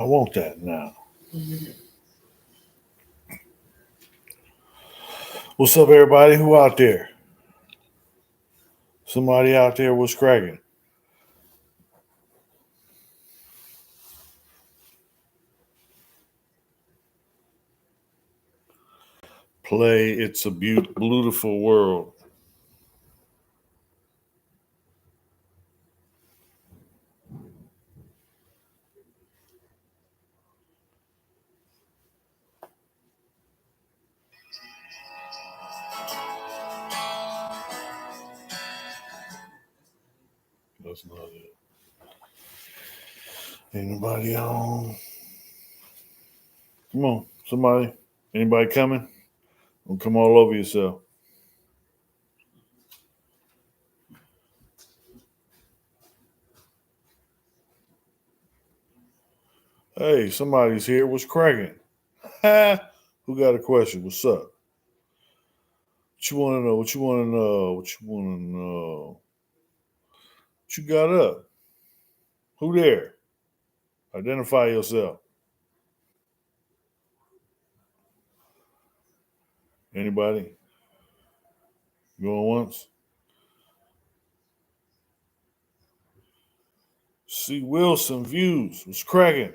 I want that now. What's up, everybody? Who out there? Somebody out there was cracking. Play It's a Beautiful World. That's not it. Anybody on? Come on, somebody. Anybody coming? Don't come all over yourself. Hey, somebody's here. What's cracking? Who got a question? What's up? What you want to know? What you want to know? What you want to know? What you got up? Who there? Identify yourself. Anybody? Going once? C. Wilson views. What's cracking?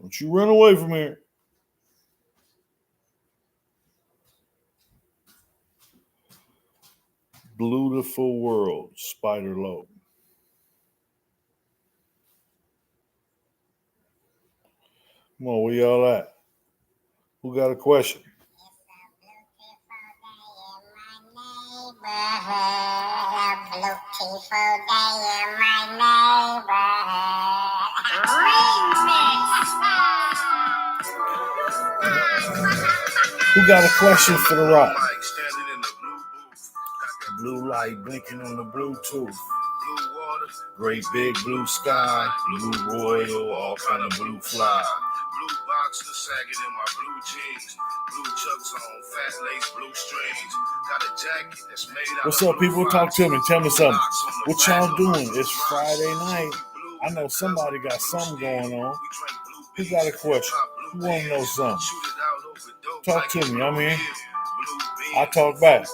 Don't you run away from here. Beautiful World. Spider Low. Come on, where y'all at? Who got a question? Who got a question for the rock? Blue light blinking on the Bluetooth. Great big blue sky, blue royal, all kind of blue fly. Blue boxer sagging in my blue jeans. Blue chucks on, fat lace, blue strings. Got a jacket that's made out. What's up, people? Talk to me. Tell me something. What y'all doing? It's Friday night. I know somebody got something going on. Who got a question? Who want to know something? Talk to me. I'm here. I talk back.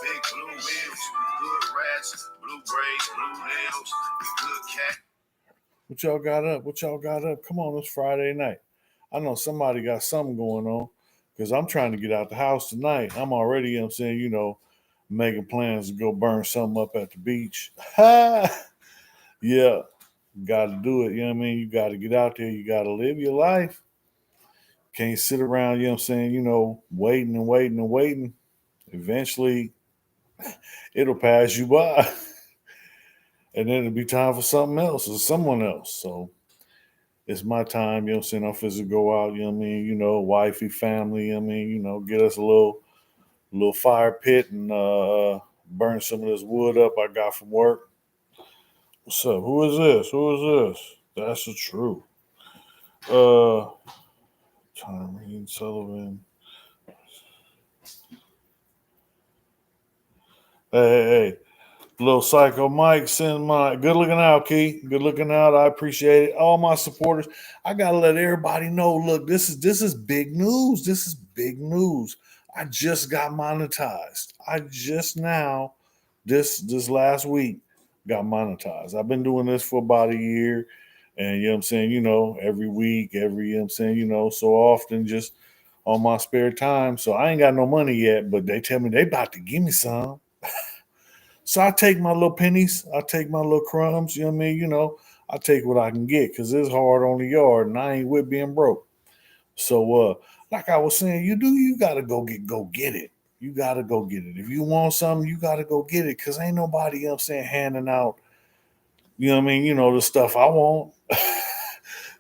What y'all got up? What y'all got up? Come on, it's Friday night. I know somebody got something going on because I'm trying to get out the house tonight. I'm already, you know what I'm saying, making plans to go burn something up at the beach. Yeah, got to do it. You know what I mean? You got to get out there. You got to live your life. Can't sit around, you know what I'm saying, waiting and waiting and waiting. Eventually, it'll pass you by. And then it'll be time for something else or someone else. So it's my time, you know what I'm saying? I'm supposed to go out, you know what I mean, wifey, family, you know what I mean, get us a little fire pit and burn some of this wood up I got from work. What's up? Who is this? Who is this? That's the truth. Uh Tyreen Sullivan. Hey. Little Psycho Mike, send my good looking out, Key. Good looking out. I appreciate it. All my supporters. I gotta let everybody know. Look, this is big news. This is big news. I just got monetized. I just now, this last week, got monetized. I've been doing this for about a year. And you know what I'm saying, every week, you know what I'm saying, so often just on my spare time. So I ain't got no money yet, but they tell me they about to give me some. So I take my little pennies, I take my little crumbs, you know what I mean? I take what I can get because it's hard on the yard and I ain't with being broke. So like I was saying, you gotta go get it. You gotta go get it. If you want something, you gotta go get it. Cause ain't nobody, you know what I'm saying, handing out, you know what I mean, the stuff I want.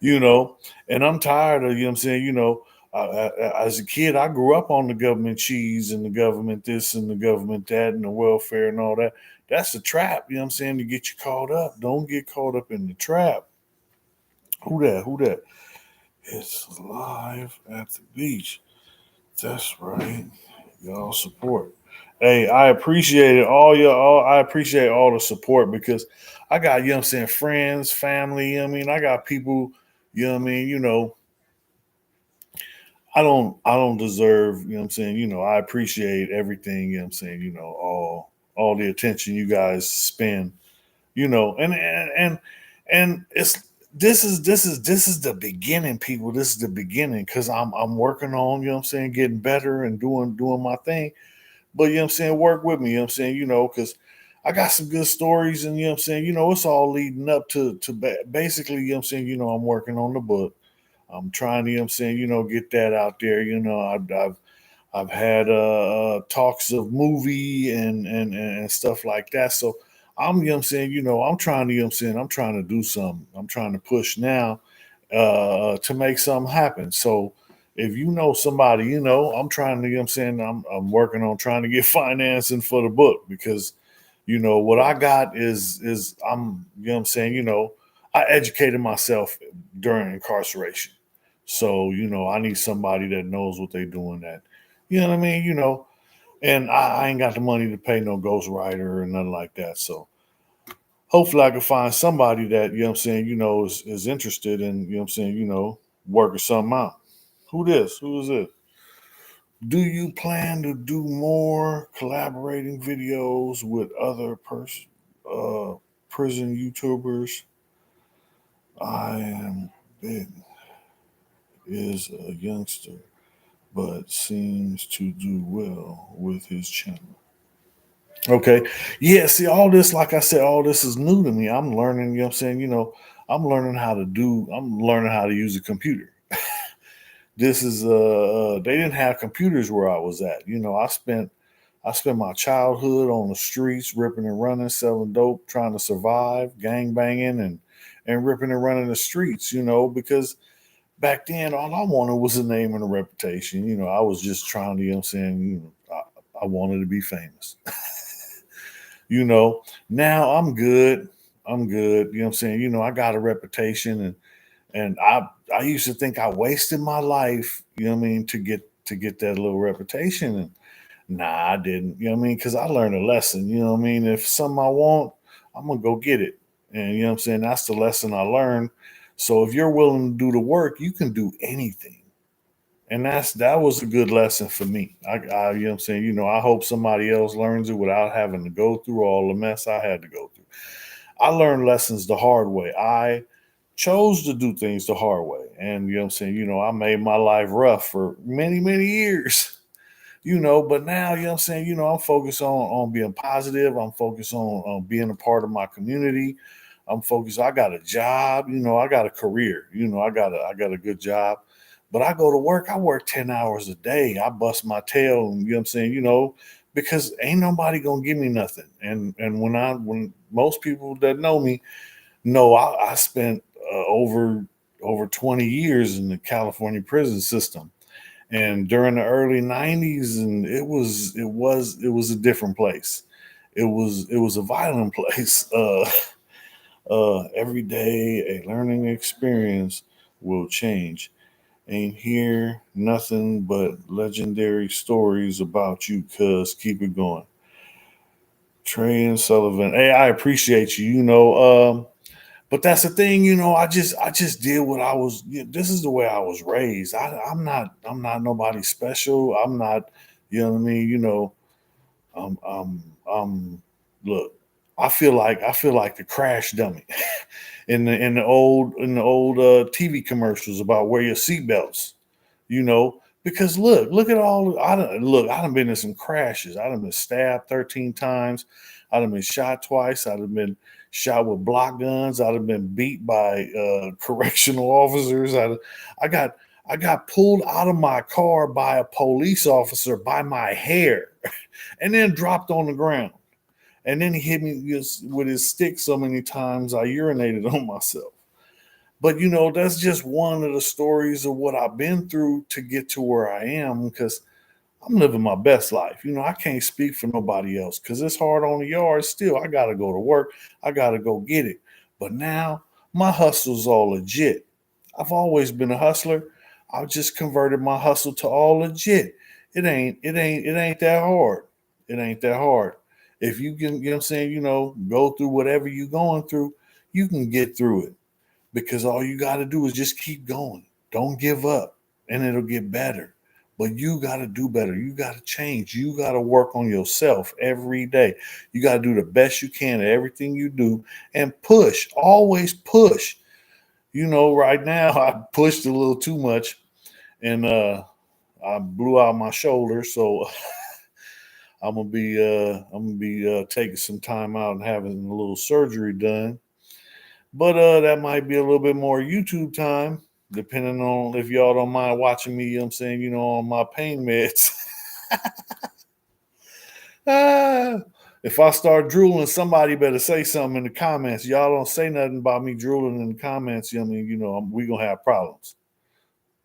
you know, and I'm tired of, you know what I'm saying, as a kid, I grew up on the government cheese and the government this and the government that and the welfare and all that. That's a trap, you know what I'm saying, to get you caught up. Don't get caught up in the trap. Who that? Who that? It's live at the beach. That's right. Y'all support. Hey, I appreciate it. I appreciate all the support because I got, you know what I'm saying, friends, family. I mean, I got people You know what I mean? I don't deserve, I'm saying, I appreciate everything, I'm saying, all the attention you guys spend, and it's this is the beginning, people. This is the beginning because I'm working on, I'm saying, getting better and doing my thing. But I'm saying, work with me, I'm saying, because I got some good stories, and I'm saying, it's all leading up to basically, I'm saying, I'm working on the book. I'm trying to, I'm saying, get that out there. I've had talks of movie and stuff like that. So I'm saying, I'm trying to, I'm saying, I'm trying to do something. I'm trying to push now to make something happen. So if you know somebody, I'm trying to, I'm saying, I'm working on trying to get financing for the book because, what I got is I'm, I'm saying, I educated myself during incarceration. So, I need somebody that knows what they're doing that, what I mean? And I ain't got the money to pay no ghostwriter or nothing like that. So hopefully I can find somebody that, I'm saying, is interested in, I'm saying, working something out. Who this? Who is it? Do you plan to do more collaborating videos with other uh, prison YouTubers? I am big is a youngster, but seems to do well with his channel. Okay. Yeah, see, all this, like I said, all this is new to me. I'm learning, I'm saying, I'm learning how to use a computer. This is they didn't have computers where I was at. I spent my childhood on the streets, ripping and running, selling dope, trying to survive, gang banging and ripping and running the streets, because back then all I wanted was a name and a reputation. I was just trying to, I'm saying, I wanted to be famous. Now I'm good. I'm good. I'm saying? I got a reputation, and I used to think I wasted my life, what I mean, to get that little reputation. And nah, I didn't. You know what I mean? Because I learned a lesson. You know what I mean? If something I want, I'm gonna go get it. And what I'm saying? That's the lesson I learned. So if you're willing to do the work, you can do anything. And that was a good lesson for me. You know what I'm saying? I hope somebody else learns it without having to go through all the mess I had to go through. I learned lessons the hard way. I chose to do things the hard way. And you know what I'm saying? I made my life rough for many, many years. But now, I'm saying, I'm focused on being positive. I'm focused on being a part of my community. I'm focused. I got a job, I got a career, I got a good job. But I go to work, I work 10 hours a day. I bust my tail, and I'm saying, because ain't nobody gonna give me nothing. And when most people that know me know I spent over 20 years in the California prison system, and during the early 90s, and it was a different place. It was a violent place. Every day a learning experience will change. Ain't hear nothing but legendary stories about you, cuz keep it going. Trey and Sullivan, hey, I appreciate you. But that's the thing, I just did what I was. This is the way I was raised. I'm not nobody special. I'm not, what I mean. Um, look, I feel like the crash dummy in the old TV commercials about wear your seatbelts. Because look at all. I done been in some crashes. I done been stabbed 13 times. I done been shot twice. I done been shot with block guns. I done been beat by correctional officers. I got I got pulled out of my car by a police officer by my hair, and then dropped on the ground. And then he hit me with his stick so many times I urinated on myself. But that's just one of the stories of what I've been through to get to where I am, because I'm living my best life. I can't speak for nobody else because it's hard on the yard still. I got to go to work. I got to go get it. But now my hustle's all legit. I've always been a hustler. I've just converted my hustle to all legit. It ain't that hard. It ain't that hard. If you can, what I'm saying, go through whatever you're going through, you can get through it. because all you got to do is just keep going. Don't give up, and it'll get better. But you got to do better. You got to change. You got to work on yourself every day. You got to do the best you can at everything you do and push. Always push. Right now I pushed a little too much, and I blew out my shoulder, so I'm gonna be taking some time out and having a little surgery done. But that might be a little bit more YouTube time, depending on if y'all don't mind watching me, I'm saying, on my pain meds. Ah, if I start drooling, somebody better say something in the comments. Y'all don't say nothing about me drooling in the comments. We gonna have problems.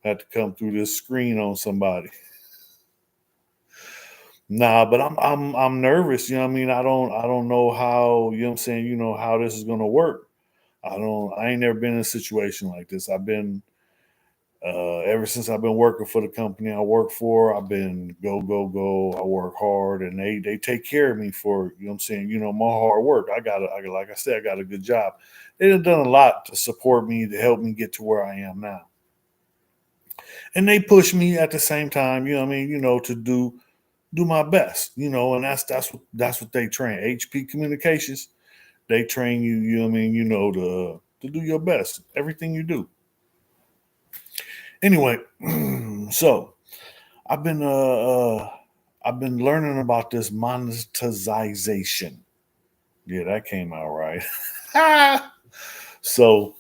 Have to come through this screen on somebody. Nah, but I'm nervous. I don't know how. I'm saying, how this is gonna work. I ain't never been in a situation like this. I've been ever since I've been working for the company I work for. I've been go go go. I work hard, and they take care of me for I'm saying my hard work. Like I said, I got a good job. They have done a lot to support me, to help me get to where I am now, and they push me at the same time. To do my best. And that's what they train. HP Communications, they train you. To do your best, everything you do. Anyway, so I've been I've been learning about this monetization. Yeah, that came out right. So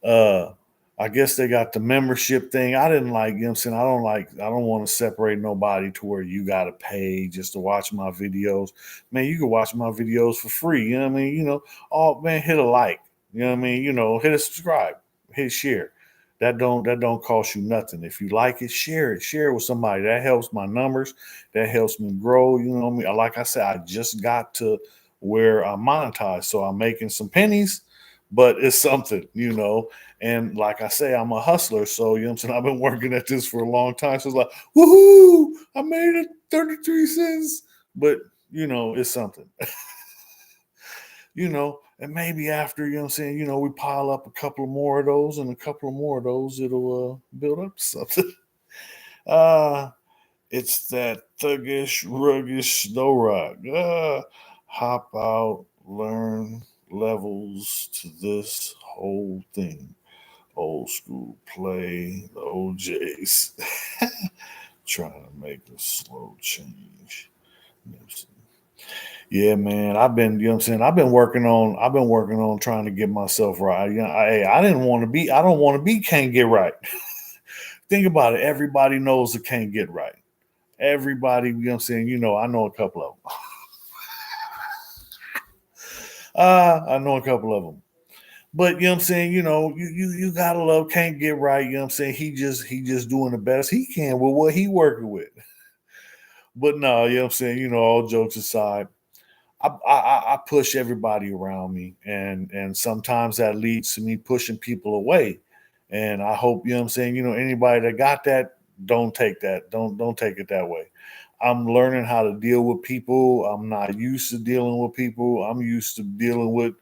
uh I guess they got the membership thing. I didn't like, I'm saying, I don't want to separate nobody to where you gotta pay just to watch my videos. Man, you can watch my videos for free. You know what I mean? Oh man, hit a like. You know what I mean? Hit a subscribe, hit share. That don't cost you nothing. If you like it, share it. Share it with somebody. That helps my numbers. That helps me grow. You know what I mean? Like I said, I just got to where I monetize. So I'm making some pennies, but it's something. And like I say, I'm a hustler. So, what I'm saying? I've been working at this for a long time. So it's like, woohoo, I made it 33 cents. But, it's something. And maybe after, we pile up a couple of more of those and a couple of more of those, it'll build up to something. Uh, it's that thuggish, ruggish Snowroc. Hop out, learn levels to this whole thing. Old school play, the OJs. Trying to make a slow change. Yeah, man. I've been, I've been working on trying to get myself right. I didn't want to be, I don't want to be can't get right. Think about it. Everybody knows it can't get right. Everybody, I know a couple of them. I know a couple of them. But you gotta love can't get right. He just doing the best he can with what he working with. But no, all jokes aside, I push everybody around me, and sometimes that leads to me pushing people away. And I hope anybody that got that, don't take that, don't take it that way. I'm learning how to deal with people. I'm not used to dealing with people. I'm used to dealing with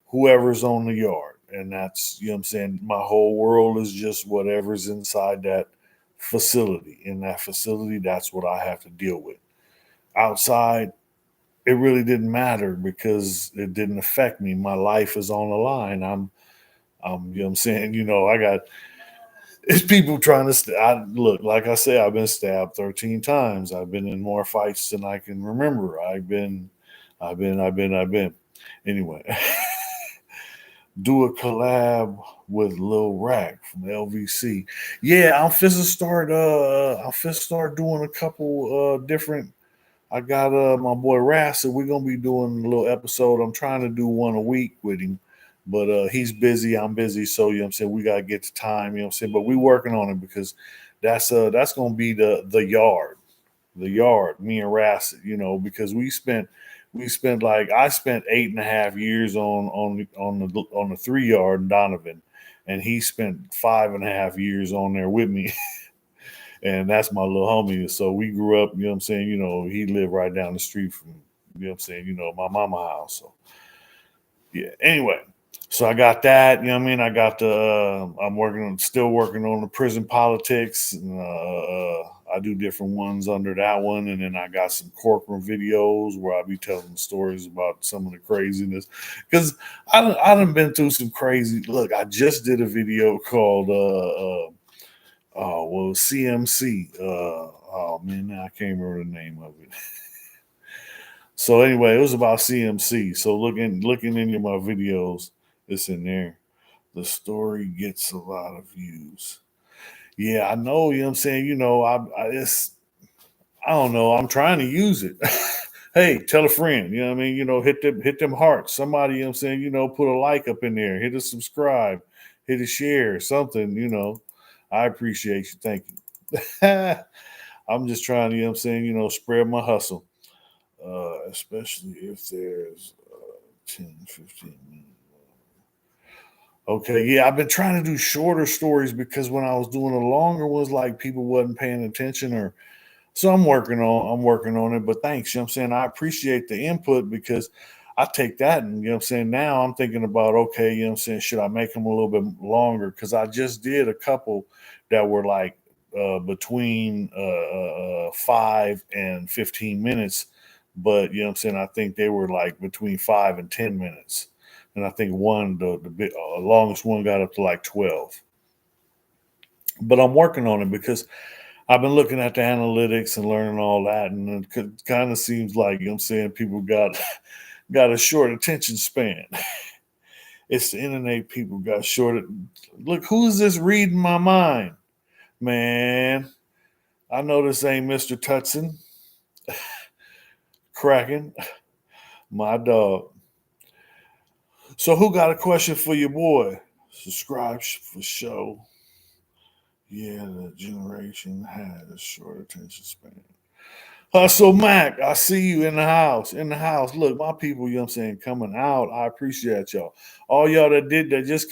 whoever's on the yard, and that's my whole world is just whatever's inside that facility. In that facility, that's what I have to deal with. Outside, it really didn't matter because it didn't affect me. My life is on the line. I got it's people trying to look. Like I say, I've been stabbed 13 times. I've been in more fights than I can remember. I've been. Anyway, do a collab with Lil Rack from LVC. Yeah, I'm finna start doing a couple different. I got my boy Ras, and we're gonna be doing a little episode. I'm trying to do one a week with him, but he's busy, I'm busy, so what I'm saying, we gotta get to time, what I'm saying. But we working on it because that's gonna be the yard, me and Ras, because we spent like I spent 8.5 years on the 3 yard in Donovan, and he spent 5.5 years on there with me. And that's my little homie. So we grew up, what I'm saying, he lived right down the street from, what I'm saying, my mama house. So yeah. Anyway, So I got that, you know what I mean? I got the I'm still working on the prison politics. And, I do different ones under that one, and then I got some corporate videos where I be telling stories about some of the craziness. Because I done been through some crazy. Look, I just did a video called CMC. Oh man, now I can't remember the name of it. So anyway, it was about CMC. So looking into my videos, it's in there. The story gets a lot of views. Yeah, I know. You know what I'm saying. I don't know. I'm trying to use it. Hey, tell a friend. You know what I mean. Hit them hearts. Somebody. You know what I'm saying. Put a like up in there. Hit a subscribe. Hit a share. Something. I appreciate you. Thank you. I'm just trying to. Spread my hustle. Especially if there's 10, 15 minutes. Okay, yeah, I've been trying to do shorter stories because when I was doing the longer ones, like people wasn't paying attention, or so I'm working on it. But thanks, you know what I'm saying? I appreciate the input because I take that and I'm saying now I'm thinking about okay, I'm saying, should I make them a little bit longer? Because I just did a couple that were like between 5 and 15 minutes, but I'm saying I think they were like between 5 and 10 minutes. And I think the longest one got up to like 12. But I'm working on it because I've been looking at the analytics and learning all that, and it kind of seems like I'm saying people got got a short attention span. It's the internet. People got short. Look, who's this reading my mind, man? I know this ain't Mr. Tutson cracking my dog. So, who got a question for your boy? Subscribe for show. Yeah, the generation has a short attention span. Hustle Mac, I see you in the house. In the house. Look, my people, you know what I'm saying, coming out. I appreciate y'all. All y'all that just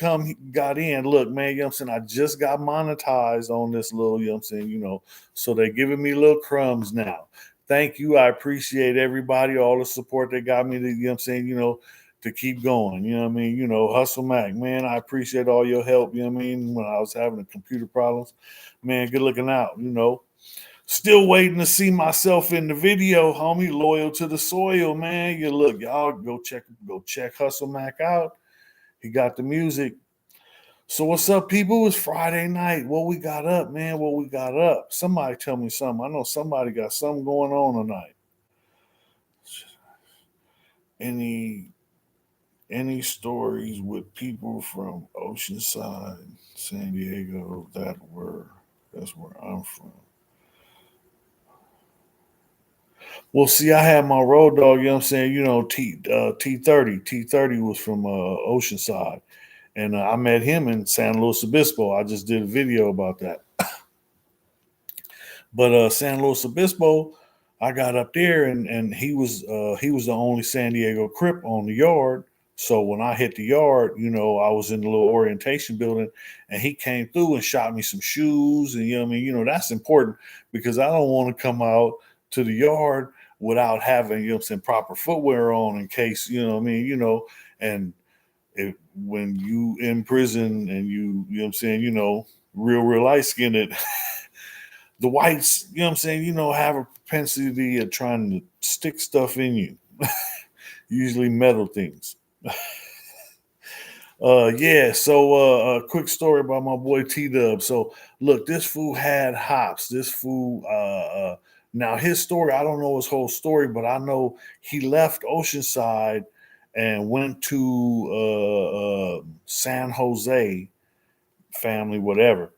got in. Look, man, you know what I'm saying? I just got monetized on this little, you know what I'm saying, so they're giving me little crumbs now. Thank you. I appreciate everybody, all the support they got me to, you know what I'm saying, to keep going. You know what I mean? Hustle Mac, man, I appreciate all your help, you know what I mean? When I was having the computer problems. Man, good looking out. Still waiting to see myself in the video, homie. Loyal to the soil, man. Y'all go check Hustle Mac out. He got the music. So what's up, people? It's Friday night. What we got up, man? What we got up? Somebody tell me something. I know somebody got something going on tonight. Any stories with people from Oceanside, San Diego? That's where I'm from. Well, see, I had my road dog, you know what I'm saying? T30. T30 was from Oceanside. And I met him in San Luis Obispo. I just did a video about that. But San Luis Obispo, I got up there and he was the only San Diego Crip on the yard. So when I hit the yard, I was in the little orientation building and he came through and shot me some shoes. And that's important because I don't want to come out to the yard without having, some proper footwear on in case, and when you in prison and real light skinned, the whites, have a propensity of trying to stick stuff in you, usually metal things. Yeah, so a quick story about my boy T Dub. So look, this fool had hops. This fool now his story, I don't know his whole story, but I know he left Oceanside and went to San Jose, family, whatever,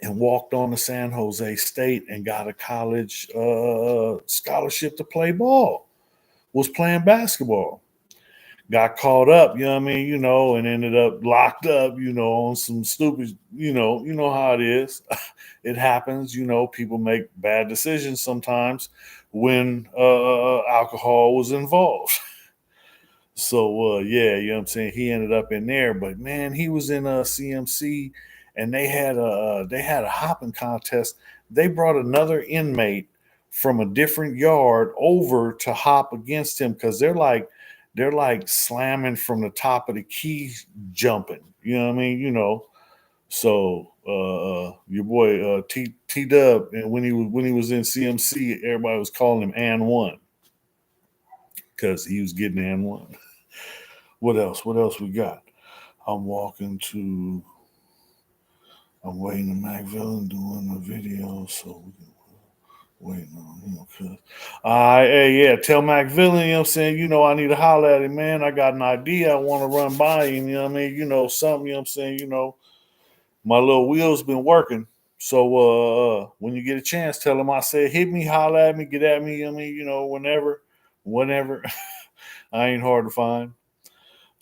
and walked on to San Jose State and got a college scholarship to play ball. Was playing basketball. Got caught up, and ended up locked up, on some stupid, how it is. It happens, people make bad decisions sometimes when alcohol was involved. So yeah, what I'm saying, he ended up in there, but man, he was in a CMC, and they had a hopping contest. They brought another inmate from a different yard over to hop against him because they're like slamming from the top of the key, jumping. You know what I mean? You know. So your boy T Dub, and when he was in CMC, everybody was calling him and one because he was getting and one. What else? What else we got? I'm walking to. I'm waiting to McVillain doing a video, so we can waiting on him. Cause, hey, yeah, tell McVillain, you know what I'm saying? You know, I need to holler at him, man. I got an idea. I want to run by him, you know what I mean? You know, something, you know what I'm saying? You know, my little wheel's been working. So when you get a chance, tell him I said, hit me, holler at me, get at me, you know what I mean? You know, whenever. I ain't hard to find.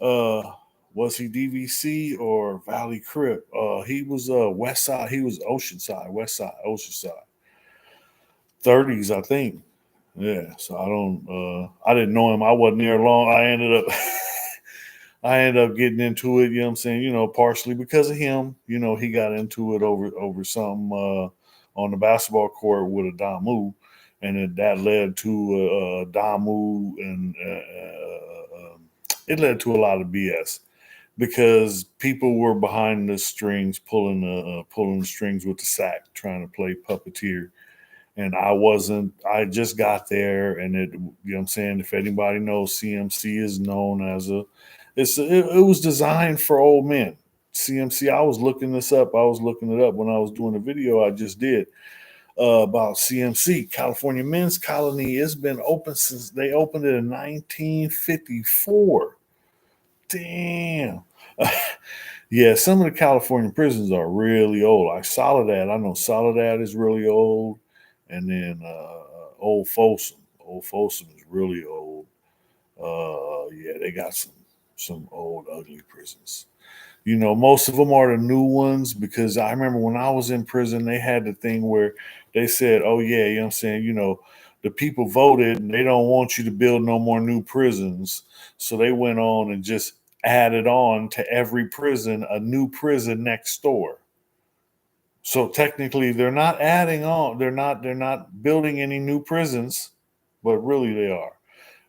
Uh, was he DVC or Valley Crip? He was West Side. He was Oceanside, West Side, Oceanside. 30s, I think. Yeah. So I didn't know him. I wasn't there long. I ended up getting into it, you know what I'm saying? You know, partially because of him. You know, he got into it over some on the basketball court with a Damu, and that led to a Damu, and it led to a lot of BS because people were behind the strings, pulling the strings with the sack, trying to play puppeteer. And I wasn't. I just got there, and you know what I'm saying. If anybody knows, CMC is known as it was designed for old men. CMC. I was looking this up. I was looking it up when I was doing a video I just did about CMC, California Men's Colony. It's been open since they opened it in 1954. Damn. Yeah, some of the California prisons are really old. Like Soledad, I know Soledad is really old, and then Old Folsom. Old Folsom is really old. Yeah, they got some old ugly prisons. You know, most of them are the new ones because I remember when I was in prison, they had the thing where they said, "Oh yeah, you know what I'm saying, you know, the people voted and they don't want you to build no more new prisons." So they went on and just added on to every prison a new prison next door. So technically they're not adding on, they're not building any new prisons, but really they are.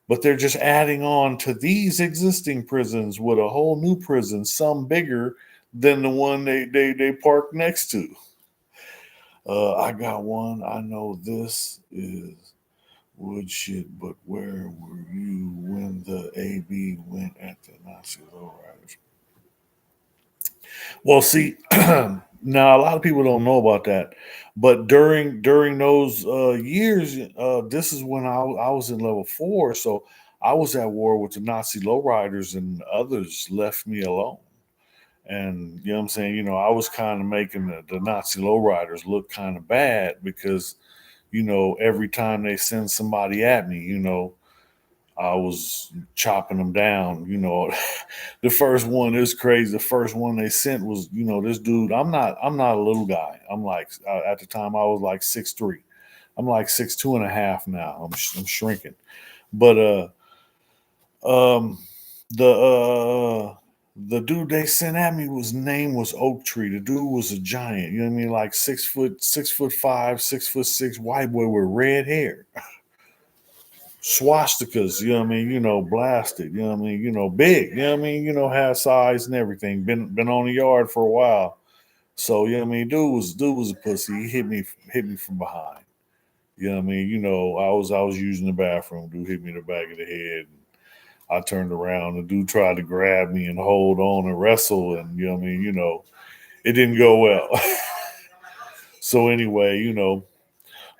But they're just adding on to these existing prisons with a whole new prison, some bigger than the one they parked next to. I got one. I know this is wood shit, but where were you when the AB went at the Nazi lowriders? Well, see, now a lot of people don't know about that, but during those years, this is when I was in level 4, so I was at war with the Nazi lowriders, and others left me alone. And you know what I'm saying? You know, I was kind of making the Nazi lowriders look kind of bad because, you know, every time they send somebody at me, you know, I was chopping them down. You know, the first one is crazy. The first one they sent was, you know, this dude. I'm not a little guy. I'm like at the time I was like 6'3". I'm like 6'2" and a half now. I'm shrinking. But um the dude they sent at me was name was Oak Tree. The dude was a giant. You know what I mean? Like 6'5", 6'6", white boy with red hair, swastikas, you know what I mean, you know, blasted, you know what I mean, you know, big, you know what I mean, you know, had size and everything. Been on the yard for a while. So, you know what I mean, dude was a pussy. He hit me from behind. You know what I mean? You know, I was using the bathroom, dude hit me in the back of the head. I turned around, the dude tried to grab me and hold on and wrestle, and you know what I mean, you know, it didn't go well. So anyway, you know,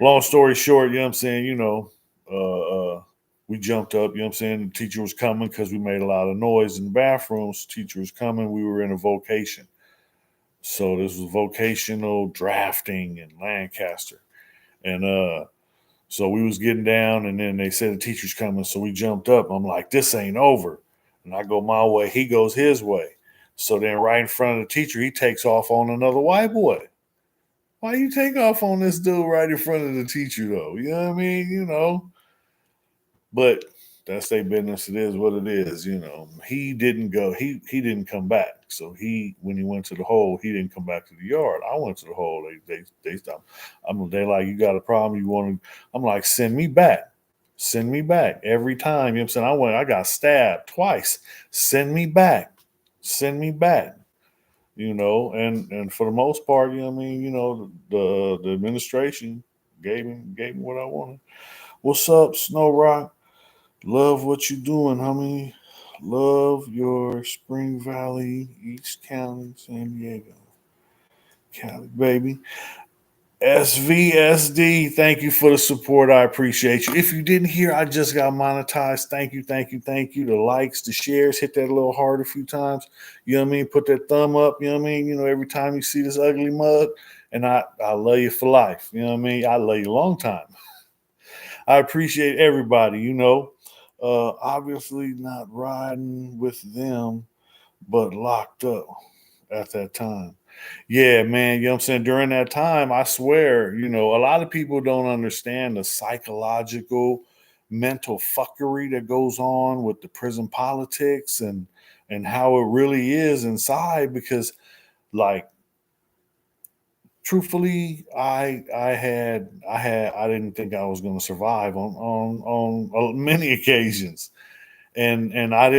long story short, you know what I'm saying, you know, uh, uh, we jumped up, you know what I'm saying? The teacher was coming because we made a lot of noise in the bathrooms. Teacher was coming. We were in a vocation. So this was vocational drafting in Lancaster. And so we was getting down, and then they said the teacher's coming. So we jumped up. I'm like, this ain't over. And I go my way. He goes his way. So then right in front of the teacher, he takes off on another white boy. Why you take off on this dude right in front of the teacher though? You know what I mean? You know, but that's their business. It is what it is. You know, he didn't go. He didn't come back. So when he went to the hole, he didn't come back to the yard. I went to the hole. They stopped. They like, you got a problem? You want to? I'm like, send me back. Send me back every time. You know what I'm saying? I got stabbed twice. Send me back. Send me back. And for the most part, you know what I mean, the administration gave me what I wanted. What's up, Snowroc? Love what you doing, homie. Love your Spring Valley, East County, San Diego. Cali, baby. SVSD, thank you for the support. I appreciate you. If you didn't hear, I just got monetized. Thank you, thank you, thank you. The likes, the shares, hit that little heart a few times. You know what I mean? Put that thumb up. You know what I mean? Every time you see this ugly mug, and I love you for life. You know what I mean? I love you a long time. I appreciate everybody. Obviously not riding with them, but locked up at that time. Yeah, man, you know what I'm saying? During that time, I swear, a lot of people don't understand the psychological, mental fuckery that goes on with the prison politics and how it really is inside because like truthfully, I didn't think I was going to survive on many occasions. And I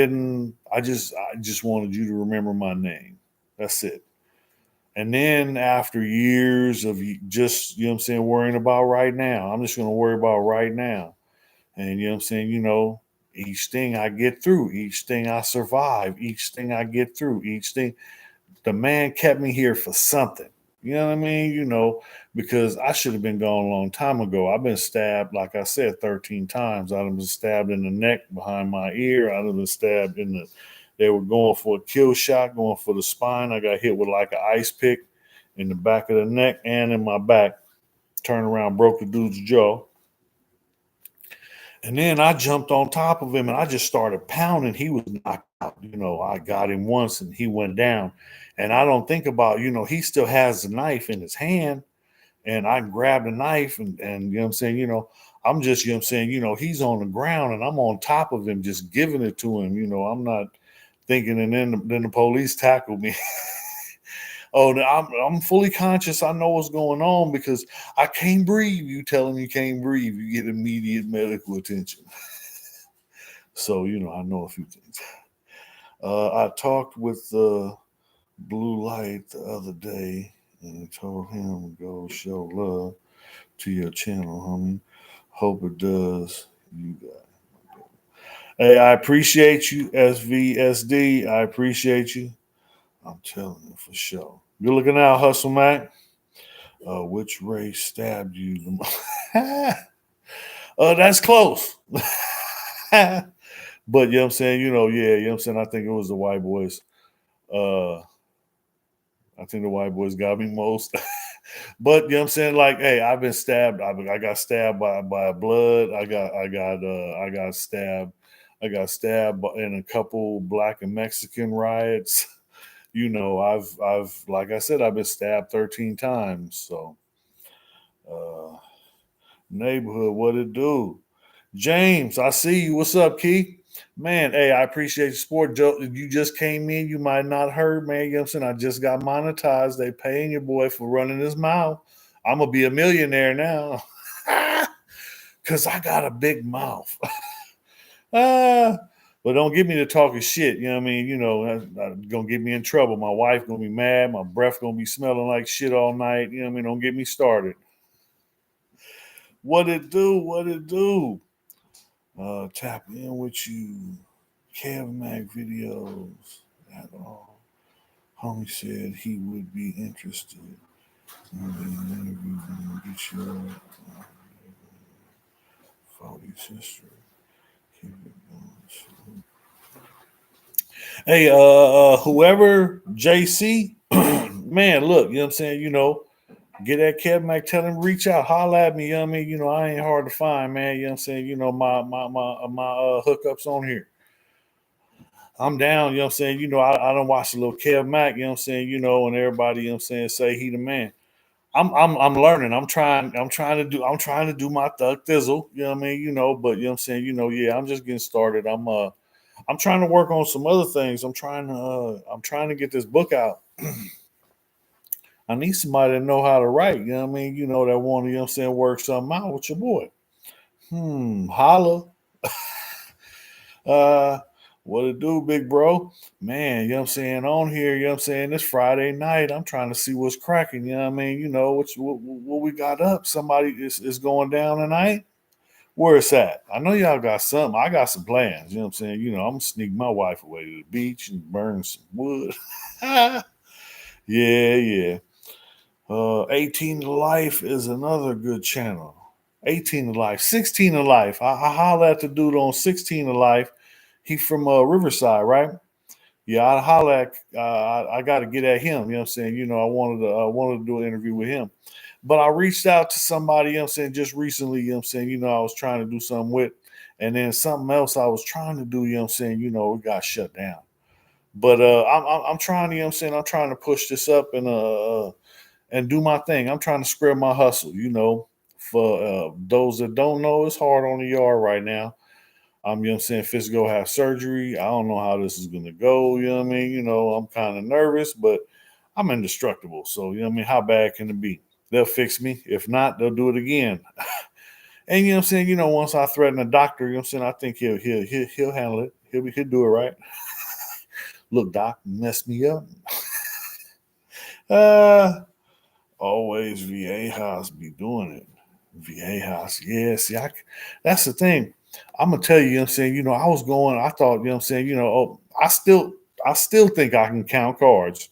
just wanted you to remember my name. That's it. And then after years of just, you know what I'm saying, worrying about right now, I'm just going to worry about right now. And, you know what I'm saying, each thing I get through, each thing I survive, each thing I get through, each thing, the man kept me here for something. You know what I mean? Because I should have been gone a long time ago. I've been stabbed, like I said, 13 times. I've been stabbed in the neck, behind my ear. I've been stabbed in the. They were going for a kill shot, going for the spine. I got hit with like an ice pick in the back of the neck and in my back. Turned around, broke the dude's jaw. And then I jumped on top of him and I just started pounding. He was knocked out. I got him once and he went down. And I don't think about, he still has the knife in his hand and I grabbed the knife and you know what I'm saying, I'm just, you know what I'm saying, he's on the ground and I'm on top of him, just giving it to him. I'm not thinking, and then the police tackled me. Oh, I'm fully conscious. I know what's going on because I can't breathe. You tell him you can't breathe, you get immediate medical attention. So, I know a few things. I talked with Blue Light the other day and told him to go show love to your channel, homie. Hope it does. You got it. Hey, I appreciate you, SVSD. I appreciate you. I'm telling you for sure. Good looking out, Hustle Mac. Which race stabbed you the most? That's close. But you know what I'm saying, yeah, you know what I'm saying. I think it was the white boys. I think the white boys got me most. But you know what I'm saying, like, hey, I've been stabbed. I got stabbed by blood. I got stabbed. I got stabbed in a couple black and Mexican riots. I've like I said, I've been stabbed 13 times. So neighborhood, what it do? James, I see you. What's up, Keith? Man, hey, I appreciate the support. Joe, you just came in. You might not heard, man. You know what I'm saying? I just got monetized. They paying your boy for running his mouth. I'm going to be a millionaire now. Because I got a big mouth. But don't get me to talking shit. You know what I mean? That's going to get me in trouble. My wife going to be mad. My breath going to be smelling like shit all night. You know what I mean? Don't get me started. What it do? What it do? Tap in with you. Kev Mac videos at all. Homie said he would be interested in the interview and get your 40s history. Keep it going. Hey, whoever JC, man, look, you know what I'm saying? Get that Kev Mac, tell him reach out, holla at me, you know what I mean? I ain't hard to find, man. You know what I'm saying? My hookups on here. I'm down, you know what I'm saying? I don't watch the little Kev Mac, you know what I'm saying, and everybody, you know what I'm saying, say he the man. I'm learning. I'm trying to do my thug thizzle, you know what I mean? But you know what I'm saying, yeah, I'm just getting started. I'm trying to work on some other things. I'm trying to get this book out. I need somebody to know how to write, you know what I mean? That want to, you know what I'm saying, work something out with your boy. Holla. Uh, what it do, big bro? Man, you know what I'm saying? On here, you know what I'm saying? This Friday night, I'm trying to see what's cracking. You know what I mean? You know, what we got up. Somebody is going down tonight. Where it's at? I know y'all got something. I got some plans. You know what I'm saying? You know, I'm gonna sneak my wife away to the beach and burn some wood. Yeah, yeah. 18 to Life is another good channel. 18 to Life, 16 to Life. I holler at the dude on 16 to Life. He from Riverside, right? Yeah, I holler at. I got to get at him. You know what I'm saying? You know, I wanted to do an interview with him, but I reached out to somebody. You know what I'm saying? Just recently. You know what I'm saying? You know, I was trying to do something with, and then something else I was trying to do. You know what I'm saying? You know, it got shut down. But I'm trying. You know what I'm saying? I'm trying to push this up and do my thing. I'm trying to spread my hustle. You know, for those that don't know, it's hard on the yard right now. You know what I'm saying? Fitz go have surgery. I don't know how this is gonna go. You know what I mean? You know, I'm kind of nervous, but I'm indestructible. So, you know what I mean? How bad can it be? They'll fix me. If not, they'll do it again. And you know what I'm saying? You know, once I threaten a doctor, you know what I'm saying? I think he'll handle it. He'll do it right. Look, doc, mess me up. Uh Always VA house be doing it. VA house. Yeah, see, that's the thing. I'm gonna tell you, you know what I'm saying? You know, I was going, I thought, you know what I'm saying, you know, I still think I can count cards,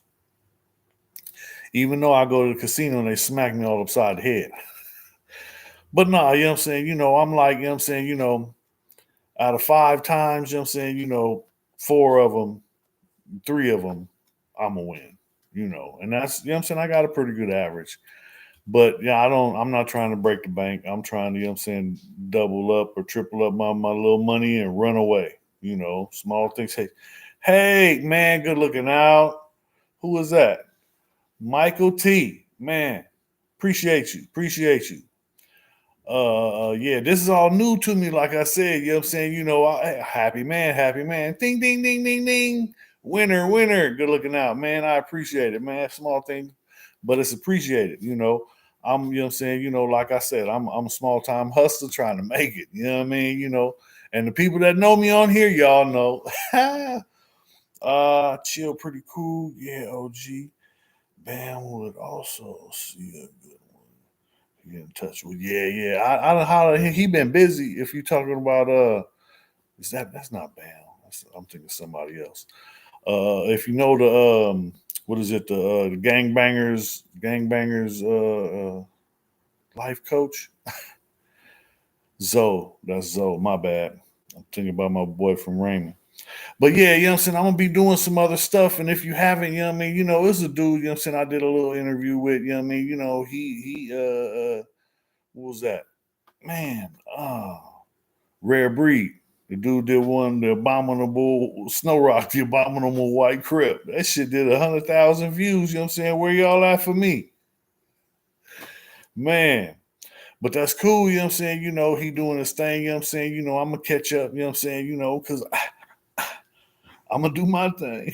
even though I go to the casino and they smack me all upside the head. But no, you know what I'm saying? You know, I'm like, you know what I'm saying, you know, out of 5 times, you know what I'm saying, you know, 4 of them, 3 of them, I'm gonna win. You know, and that's you know what I'm saying, I got a pretty good average. But yeah, I'm not trying to break the bank. I'm trying to, you know what I'm saying, double up or triple up my little money and run away. You know, small things. Hey, man, good looking out. Who was that? Michael T. Man, appreciate you. Appreciate you. Yeah, this is all new to me. Like I said, you know what I'm saying? You know, happy man, happy man. Ding, ding, ding, ding, ding. Winner, winner. Good looking out, man. I appreciate it, man. Small thing, but it's appreciated. You know, you know what I'm saying? You know, like I said, I'm a small time hustler trying to make it. You know what I mean? You know, and the people that know me on here, y'all know. Chill pretty cool. Yeah, OG. Bam would also see a good get in touch with. Yeah, yeah. I don't holler. He been busy. If you talking about is that's not Bam. I'm thinking somebody else. If you know the what is it the gangbangers life coach Zoe. That's Zoe. My bad. I'm thinking about my boy from Raymond. But yeah, you know what I'm saying? I'm gonna be doing some other stuff. And if you haven't, you know what I mean, you know, it's a dude, you know what I'm saying, I did a little interview with, you know what I mean, you know, he what was that? Man, Rare Breed. The dude did one, the abominable Snowroc, the abominable white crip. That shit did 100,000 views. You know what I'm saying? Where y'all at for me? Man. But that's cool, you know what I'm saying? You know, he doing his thing, you know what I'm saying? You know, I'm gonna catch up, you know what I'm saying? You know, because I'm gonna do my thing.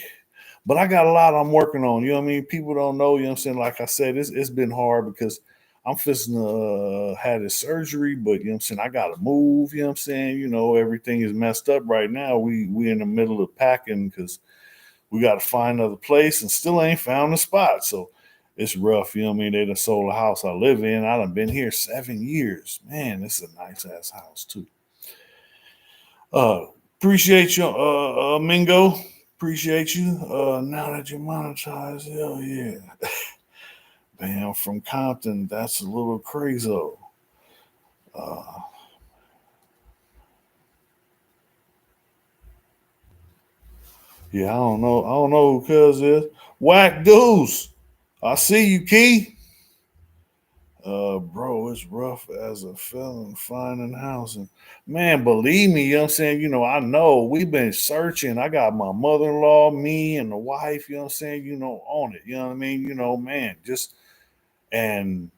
But I got a lot I'm working on. You know what I mean? People don't know. You know what I'm saying? Like I said, it's been hard because I'm fixing to had this surgery, but you know what I'm saying? I got to move. You know what I'm saying? You know, everything is messed up right now. We in the middle of packing because we got to find another place and still ain't found a spot. So it's rough. You know what I mean? They done sold the house I live in. I done been here 7 years. Man, this is a nice ass house too. Uh, Appreciate you, Mingo. Appreciate you. Now that you monetize, hell yeah. Bam, from Compton, that's a little crazy. Uh, yeah, I don't know. I don't know who cuz is. Whack Deuce. I see you, Key. Bro, it's rough as a felon finding housing. Man, believe me, you know what I'm saying? You know, I know we've been searching. I got my mother-in-law, me, and the wife, you know what I'm saying, you know, on it. You know what I mean? You know, man, just and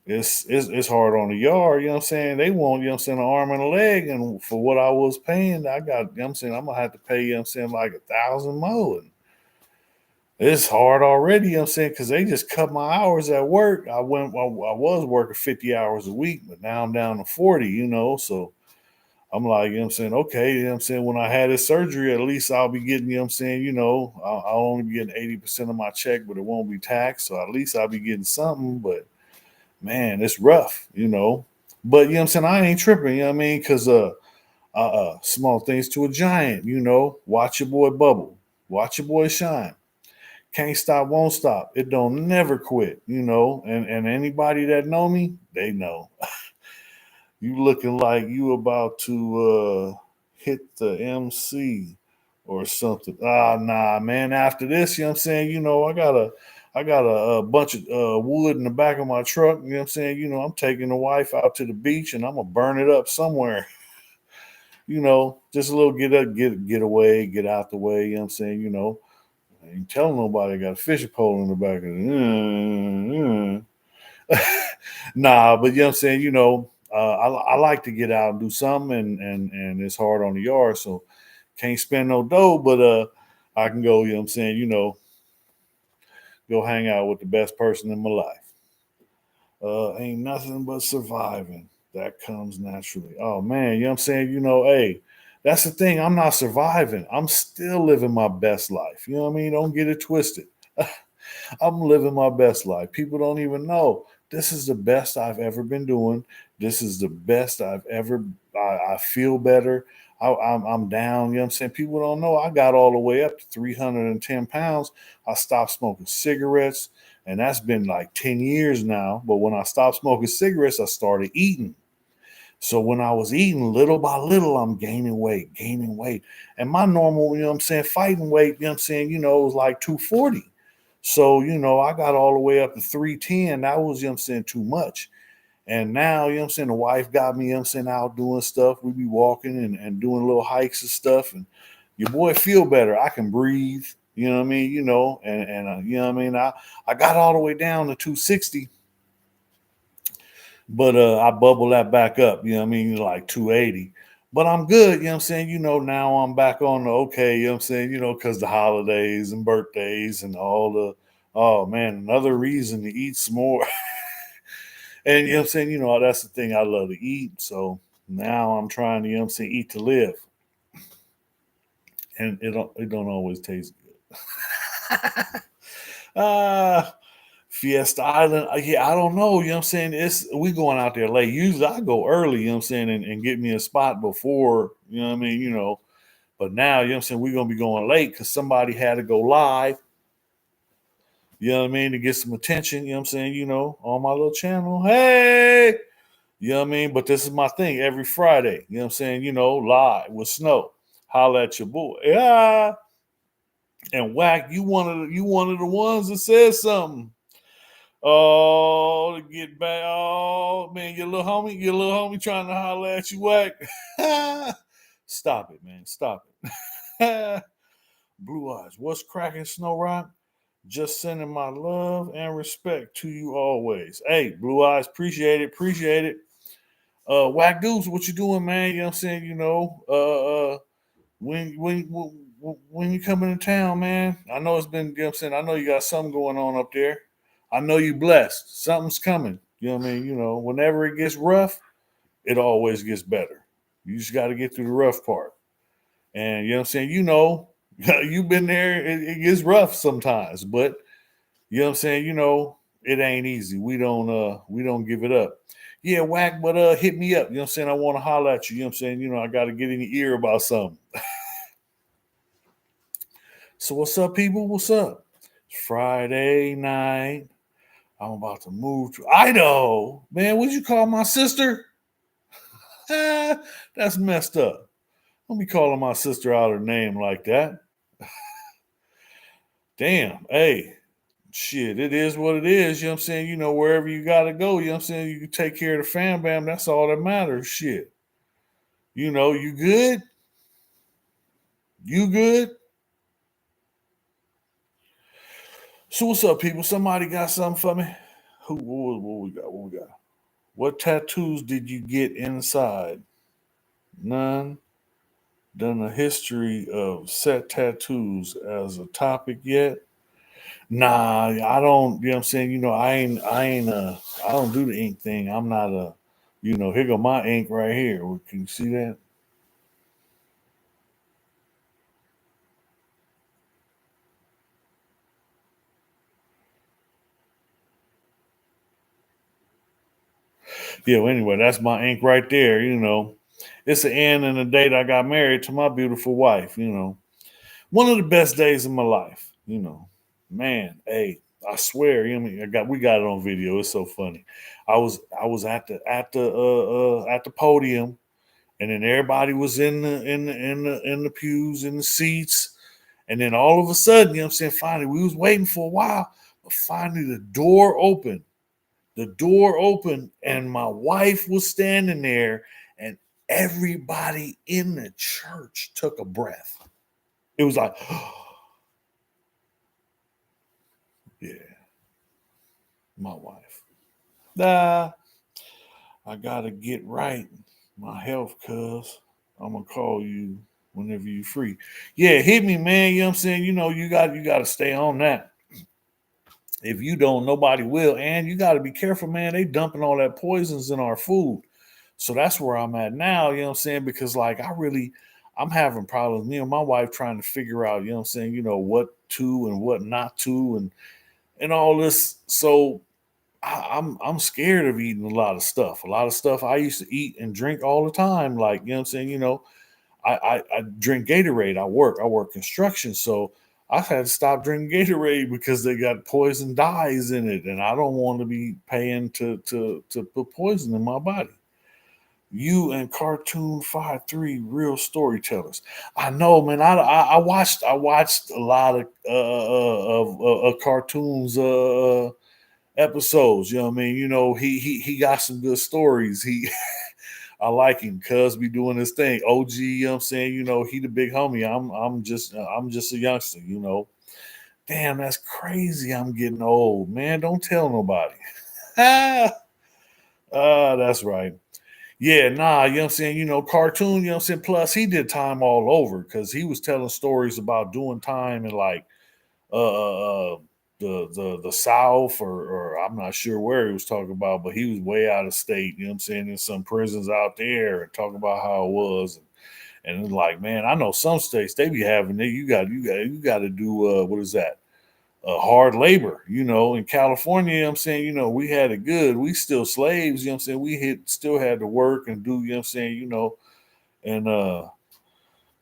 it's hard on the yard, you know what I'm saying? They want, you know what I'm saying, an arm and a leg. And for what I was paying, I got, you know what I'm saying, I'm gonna have to pay, you know what I'm saying, like 1,000 more. It's hard already, you know what I'm saying? Because they just cut my hours at work. I was working 50 hours a week, but now I'm down to 40, So I'm like, you know what I'm saying? Okay, you know what I'm saying? When I had this surgery, at least I'll be getting, you know what I'm saying? I'll only be getting 80% of my check, but it won't be taxed. So at least I'll be getting something. But man, it's rough. But you know what I'm saying? I ain't tripping, you know what I mean? Because small things to a giant. Watch your boy bubble, watch your boy shine. Can't stop, won't stop. It don't never quit. And anybody that know me, they know. You looking like you about to hit the MC or something. Nah, man. After this, you know what I'm saying? I got a bunch of wood in the back of my truck. You know what I'm saying? I'm taking the wife out to the beach and I'm gonna burn it up somewhere. Just a little get away, get out the way. You know what I'm saying? I ain't telling nobody I got a fishing pole in the back of it. Nah, but you know what I'm saying? I like to get out and do something, and it's hard on the yard, so can't spend no dough, but I can go. You know what I'm saying? Go hang out with the best person in my life. Ain't nothing but surviving that comes naturally. Oh man, you know what I'm saying? Hey, that's the thing. I'm not surviving. I'm still living my best life. You know what I mean? Don't get it twisted. I'm living my best life. People don't even know. This is the best I've ever been doing. This is the best I've ever. I feel better. I'm down. You know what I'm saying? People don't know. I got all the way up to 310 pounds. I stopped smoking cigarettes, and that's been like 10 years now. But when I stopped smoking cigarettes, I started eating. So when I was eating little by little, I'm gaining weight, gaining weight. And my normal, you know what I'm saying, fighting weight, you know what I'm saying, it was like 240. So, I got all the way up to 310. That was, you know what I'm saying, too much. And now, you know what I'm saying, the wife got me, you know what I'm saying, out doing stuff. We be walking and doing little hikes and stuff. And your boy feel better. I can breathe, you know what I mean? You know what I mean? I got all the way down to 260, but I bubble that back up, you know what I mean, like 280. But I'm good, you know what I'm saying? Now I'm back on the okay, you know what I'm saying, because the holidays and birthdays and all the oh man, another reason to eat some more. And you know what I'm saying, that's the thing I love to eat. So now I'm trying to, you know what I'm saying, eat to live. And it don't always taste good. Fiesta Island. Yeah, I don't know. You know what I'm saying? We going out there late. Usually I go early, you know what I'm saying, and get me a spot before, you know what I mean, But now, you know what I'm saying, we're gonna be going late because somebody had to go live, you know what I mean, to get some attention, you know what I'm saying, on my little channel. Hey, you know what I mean? But this is my thing every Friday, you know what I'm saying, live with Snow. Holla at your boy. Yeah. And Whack, you one of the ones that said something. Oh, to get back. Oh, man, your little homie trying to holler at you, Whack. Stop it, man. Stop it. Blue Eyes, what's cracking, Snowroc? Just sending my love and respect to you always. Hey, Blue Eyes, appreciate it. Appreciate it. Whack Goose, what you doing, man? You know what I'm saying? When you coming to town, man? I know it's been, you know what I'm saying? I know you got something going on up there. I know you blessed. Something's coming. You know what I mean? Whenever it gets rough, it always gets better. You just got to get through the rough part. And you know what I'm saying? You've been there. It gets rough sometimes, but you know what I'm saying? It ain't easy. We don't give it up. Yeah, Whack, but hit me up. You know what I'm saying? I want to holler at you. You know what I'm saying? I gotta get in your ear about something. So what's up, people? What's up? It's Friday night. I'm about to move to Idaho. Man, what'd you call my sister? That's messed up. Don't be calling my sister out her name like that. Damn. Hey, shit, it is what it is. You know what I'm saying? Wherever you gotta go, you know what I'm saying? You can take care of the fam bam. That's all that matters. Shit. You good? You good? So what's up, people? Somebody got something for me? What we got? What we got? What tattoos did you get inside? None. Done a history of set tattoos as a topic yet? Nah, I don't, you know what I'm saying? I don't do the ink thing. I'm not here go my ink right here. Can you see that? Yeah, well, anyway, that's my ink right there, It's the end and the date I got married to my beautiful wife. One of the best days of my life. Man, hey, I swear, we got it on video. It's so funny. I was at the podium, and then everybody was in the pews, in the seats, and then all of a sudden, finally we was waiting for a while, but finally the door opened, and my wife was standing there, and everybody in the church took a breath. It was like, yeah, my wife. Nah, I gotta get right. My health, cuz I'm gonna call you whenever you free. Yeah, hit me, man. You know what I'm saying? You gotta stay on that. If you don't, nobody will. And you gotta be careful, man. They dumping all that poisons in our food. So that's where I'm at now, you know what I'm saying? Because like I'm having problems. Me and my wife trying to figure out, what to and what not to and all this. So I'm scared of eating a lot of stuff. A lot of stuff I used to eat and drink all the time. Like, you know what I'm saying? I drink Gatorade. I work construction, so I've had to stop drinking Gatorade because they got poison dyes in it, and I don't want to be paying to put poison in my body. You and Cartoon 53 real storytellers. I know, man. I watched a lot of cartoons episodes. You know what I mean? He got some good stories. He I like him. Cuz be doing his thing. OG, you know what I'm saying? He the big homie. I'm just a youngster. Damn, that's crazy. I'm getting old, man. Don't tell nobody. That's right. Yeah, nah, you know what I'm saying? Cartoon, you know what I'm saying? Plus, he did time all over because he was telling stories about doing time in like the South or I'm not sure where he was talking about, but he was way out of state, you know what I'm saying, in some prisons out there and talking about how it was. And it's like, man, I know some states they be having it. You got to do what is that? Hard labor, in California, you know what I'm saying, we had it good. We still slaves, you know what I'm saying? Still had to work and do, you know what I'm saying, and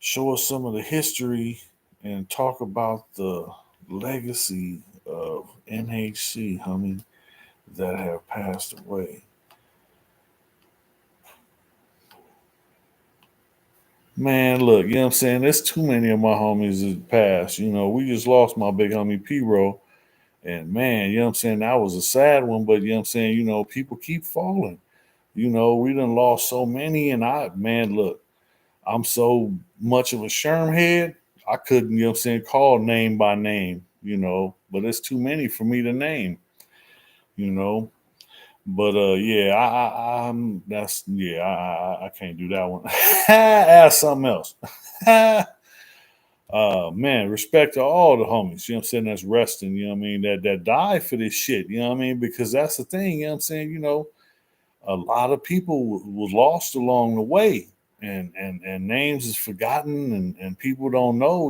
show us some of the history and talk about the legacy of NHC, homie, that have passed away. Man, look, you know what I'm saying? There's too many of my homies that passed. We just lost my big homie P-Row. And man, you know what I'm saying? That was a sad one, but you know what I'm saying? People keep falling. We done lost so many. And man, look, I'm so much of a Sherm head, I couldn't, you know what I'm saying, call name by name, but it's too many for me to name, you know. But yeah, I'm that's yeah, I can't do that one. Ask something else. Man, respect to all the homies, you know what I'm saying, that's resting, you know what I mean, that die for this shit, you know what I mean? Because that's the thing, you know what I'm saying, a lot of people was lost along the way, and names is forgotten, and people don't know,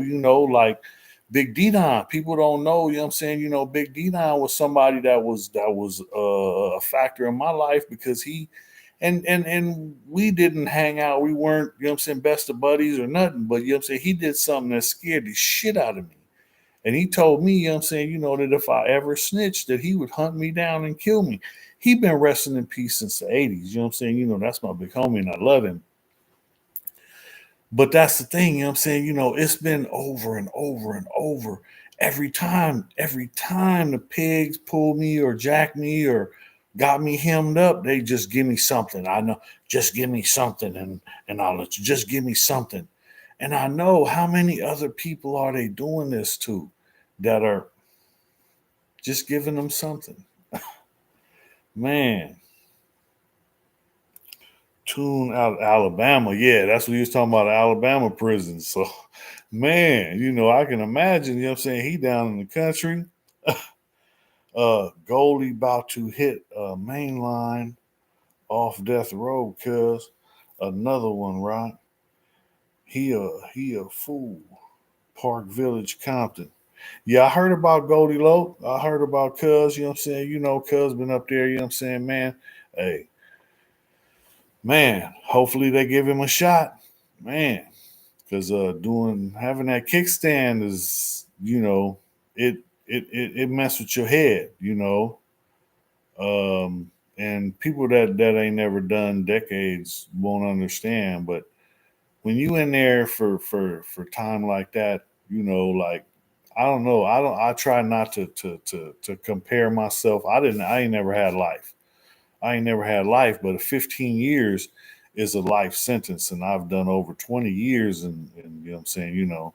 like Big D9. People don't know, you know what I'm saying, Big D9 was somebody that was a factor in my life because he and we didn't hang out. We weren't, you know what I'm saying, best of buddies or nothing, but you know what I'm saying, he did something that scared the shit out of me. And he told me, you know what I'm saying, that if I ever snitched, that he would hunt me down and kill me. He been resting in peace since the 80s. You know what I'm saying? That's my big homie and I love him. But that's the thing, you know what I'm saying? It's been over and over and over. Every time the pigs pull me or jack me or got me hemmed up, they just give me something. I know, just give me something and I'll let you just give me something. And I know how many other people are they doing this to that are just giving them something. Man, Tune out of Alabama. Yeah, that's what he was talking about, Alabama prison. So, man, I can imagine, you know what I'm saying? He down in the country. Goldie about to hit main line off death row, cuz another one, right? He a fool. Park Village, Compton. Yeah, I heard about Goldie Low. I heard about Cuz, you know what I'm saying? You know, Cuz been up there, you know what I'm saying, man. Hey, man, hopefully they give him a shot. Man, because doing having that kickstand is, it mess with your head, and people that ain't never done decades won't understand. But when you in there for time like that, like I don't know, I try not to compare myself. I ain't never had life. I ain't never had life, but 15 years is a life sentence, and I've done over 20 years, and you know what I'm saying,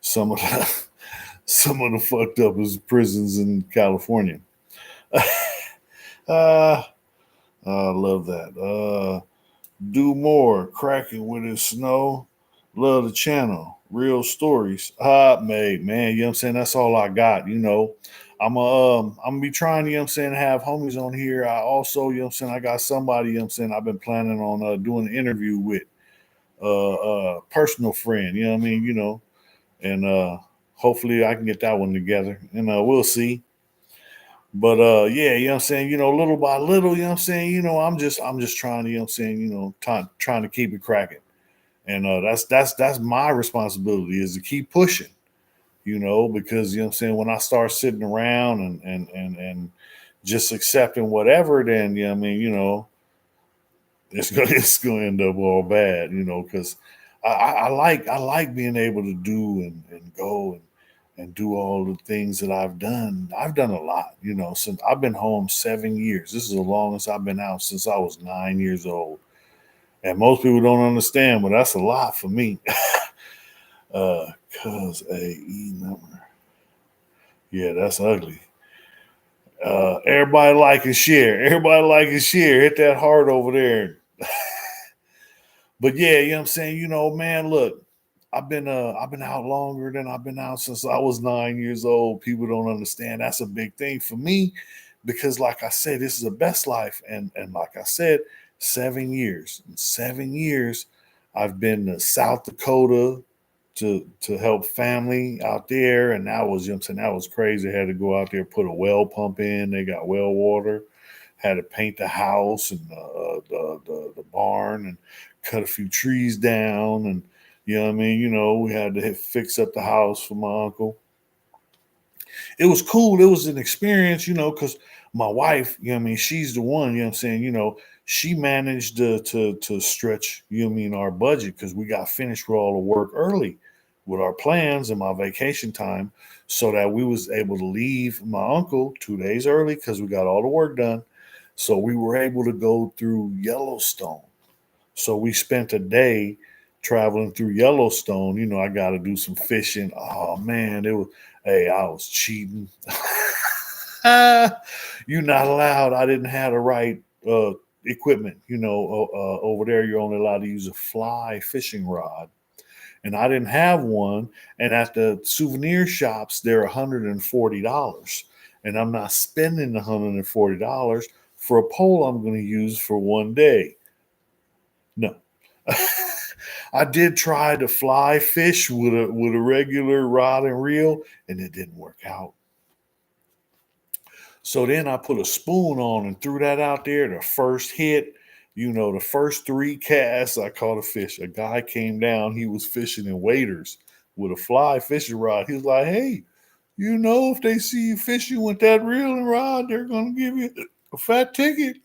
some of the some of the fucked up is prisons in California. uh, I love that. Do more cracking with his snow. Love the channel. Real stories. Mate, man, you know what I'm saying? That's all I got. I'm gonna be trying, you know what I'm saying, to have homies on here. I also, you know what I'm saying, I got somebody, you know what I'm saying, I've been planning on doing an interview with personal friend, you know what I mean, and hopefully I can get that one together. And we'll see. But yeah, you know what I'm saying, little by little, you know what I'm saying, I'm just trying to, you know what I'm saying, trying to keep it cracking. And that's my responsibility is to keep pushing, because you know what I'm saying, when I start sitting around and just accepting whatever, then I mean, it's gonna end up all bad, because I like being able to do and go and do all the things that I've done. I've done a lot, since I've been home 7 years. This is the longest I've been out since I was 9 years old. And most people don't understand, but that's a lot for me. Cause a E number. Yeah, that's ugly. Everybody like and share. Everybody like and share. Hit that heart over there. But yeah, you know what I'm saying? Man, look, I've been out longer than I've been out since I was 9 years old. People don't understand. That's a big thing for me because like I said, this is a best life. And like I said, 7 years. In 7 years, I've been to South Dakota to help family out there. And that was, you know what I'm saying, that was crazy. I had to go out there, put a well pump in. They got well water. Had to paint the house and the barn and cut a few trees down. And you know what I mean, we had to fix up the house for my uncle. It was cool. It was an experience, because my wife, you know what I mean, she's the one, you know what I'm saying, she managed to stretch, you know what I mean, our budget because we got finished with all the work early with our plans and my vacation time so that we was able to leave my uncle 2 days early because we got all the work done. So we were able to go through Yellowstone. So we spent a day traveling through Yellowstone. I got to do some fishing. Oh man, hey, I was cheating. You're not allowed. I didn't have the right equipment. Over there, you're only allowed to use a fly fishing rod. And I didn't have one. And at the souvenir shops, they're $140. And I'm not spending $140 for a pole I'm going to use for one day. No. I did try to fly fish with a regular rod and reel, and it didn't work out. So then I put a spoon on and threw that out there. The first hit, the first three casts, I caught a fish. A guy came down, he was fishing in waders with a fly fishing rod. He was like, hey, if they see you fishing with that reeling rod, they're going to give you a fat ticket.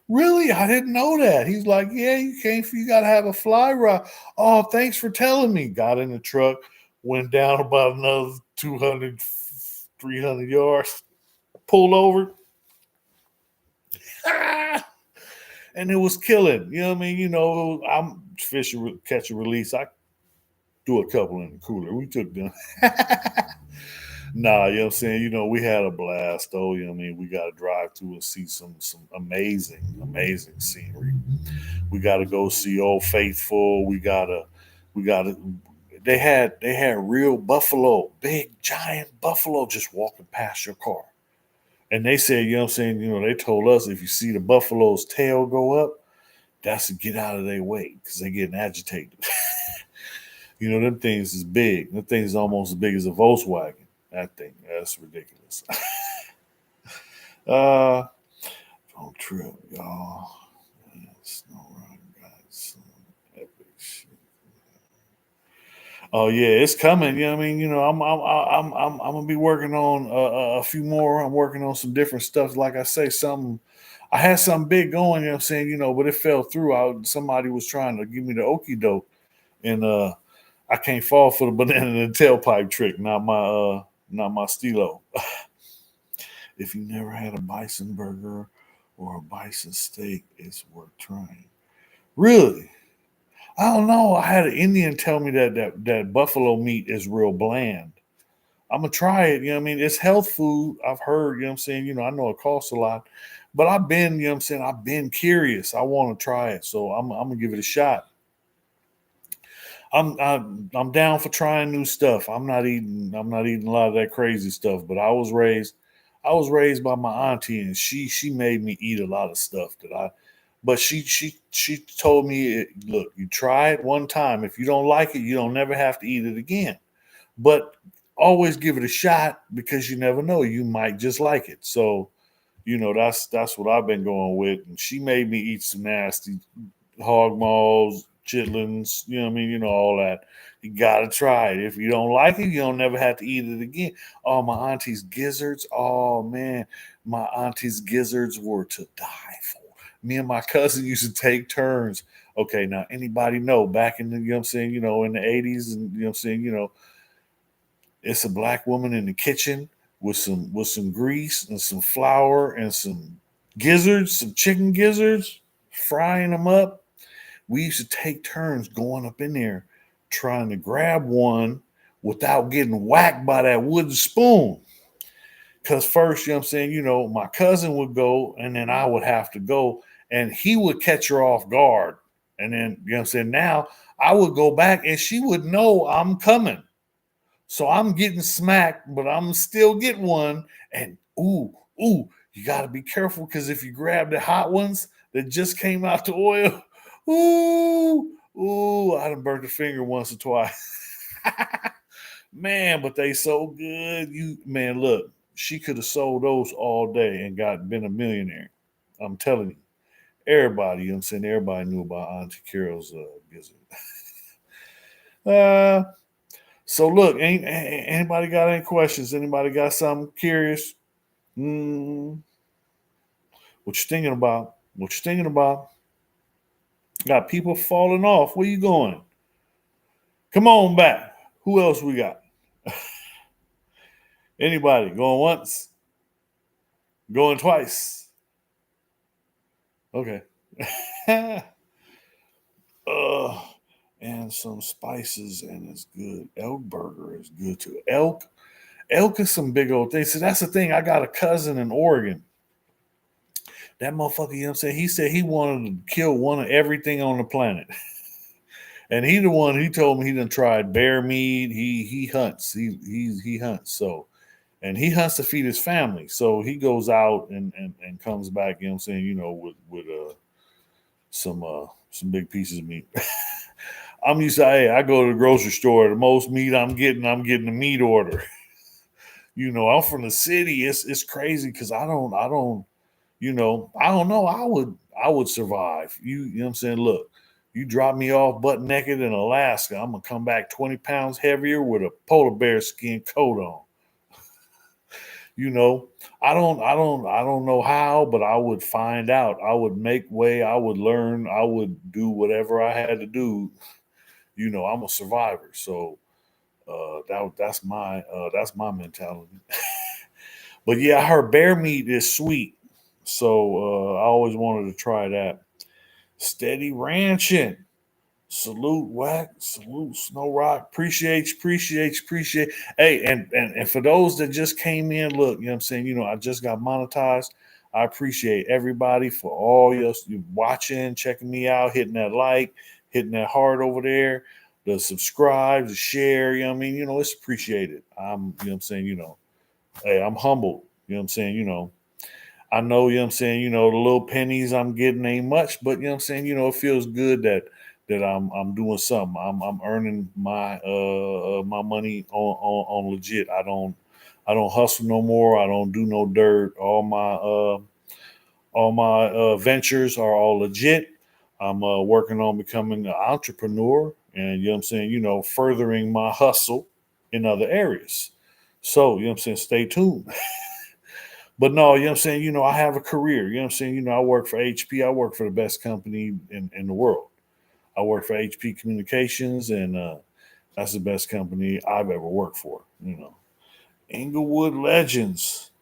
Really? I didn't know that. He's like, yeah, you got to have a fly rod. Oh, thanks for telling me. Got in the truck, went down about another 200, 300 yards, pulled over. And it was killing. You know what I mean? I'm fishing, catch and release. I do a couple in the cooler. We took them. Nah, you know what I'm saying? We had a blast though. You know what I mean? We got to drive through and see some amazing, amazing scenery. We got to go see Old Faithful. We gotta they had real buffalo, big giant buffalo just walking past your car. And they said, you know what I'm saying, they told us if you see the buffalo's tail go up, that's to get out of their way because they're getting agitated. Them things is big. Them things is almost as big as a Volkswagen. That thing, that's ridiculous. uh don't trip, y'all. Snowroc got some epic shit. Oh yeah, it's coming. You know what I mean? I'm gonna be working on a few more. I'm working on some different stuff. Like I say, something I had something big going. You know what I'm saying? But it fell through. Somebody was trying to give me the okie doke, and I can't fall for the banana in the tailpipe trick. Not my stilo. If you never had a bison burger or a bison steak, it's worth trying. Really? I don't know. I had an Indian tell me that buffalo meat is real bland. I'm gonna try it. You know what I mean? It's health food. I've heard. You know what I'm saying? I know it costs a lot, but I've been. You know what I'm saying? I've been curious. I want to try it, so I'm gonna give it a shot. I'm down for trying new stuff. I'm not eating a lot of that crazy stuff. But I was raised by my auntie, and she made me eat a lot of stuff that I. But she told me, look, you try it one time. If you don't like it, you don't never have to eat it again. But always give it a shot because you never know. You might just like it. So that's what I've been going with. And she made me eat some nasty hog maws, chitlins, what I mean, all that. You gotta try it. If you don't like it, you don't never have to eat it again. Oh, my auntie's gizzards. Oh man, my auntie's gizzards were to die for. Me and my cousin used to take turns. Okay, now anybody know back in the you know what I'm saying, in the 80s and you know what I'm saying, it's a black woman in the kitchen with some grease and some flour and some gizzards, some chicken gizzards, frying them up. We used to take turns going up in there trying to grab one without getting whacked by that wooden spoon. Because first, you know what I'm saying, my cousin would go and then I would have to go and he would catch her off guard. And then, you know what I'm saying, now I would go back and she would know I'm coming. So I'm getting smacked, but I'm still getting one. And ooh, you got to be careful because if you grab the hot ones that just came out the oil, I done burnt the finger once or twice. Man, but they so good. Man, look, she could have sold those all day and been a millionaire. I'm telling you. Everybody, you know what I'm saying? Everybody knew about Auntie Carol's gizzard. uh, so look, anybody got any questions? Anybody got something curious? Mm, what you thinking about? What you thinking about? Got people falling off. Where you going? Come on back. Who else we got? Anybody going once? Going twice? Okay. uh, and some spices, and it's good. Elk burger is good too. Elk is some big old thing. So that's the thing. I got a cousin in Oregon. That motherfucker, you know what I'm saying? He said he wanted to kill one of everything on the planet. And he told me he done tried bear meat. He hunts. He hunts. So and he hunts to feed his family. So he goes out and comes back, you know what I'm saying, with some big pieces of meat. I'm used to I go to the grocery store. The most meat I'm getting a meat order. I'm from the city. It's crazy because I don't know. I would survive. You know what I'm saying? Look, you drop me off butt naked in Alaska, I'm gonna come back 20 pounds heavier with a polar bear skin coat on. You know, I don't know how, but I would find out. I would make way, I would learn, I would do whatever I had to do. I'm a survivor. So that's my mentality. But yeah, I heard bear meat is sweet. So I always wanted to try that. Steady ranching. Salute Whack. Salute Snowroc. Appreciate. Hey, and for those that just came in, look, you know what I'm saying? I just got monetized. I appreciate everybody for all you watching, checking me out, hitting that like, hitting that heart over there. the subscribe, the share. You know what I mean? It's appreciated. I'm saying, hey, I'm humbled. I'm saying, I know, I'm saying, the little pennies I'm getting ain't much, but I'm saying, it feels good that I'm doing something. I'm earning my money on legit. I don't hustle no more. I don't do no dirt. All my ventures are all legit. I'm working on becoming an entrepreneur, and I'm saying, furthering my hustle in other areas. So, I'm saying, stay tuned. But no, I'm saying, I have a career. I'm saying, I work for HP. I work for the best company in the world. I work for HP Communications, and that's the best company I've ever worked for. Inglewood Legends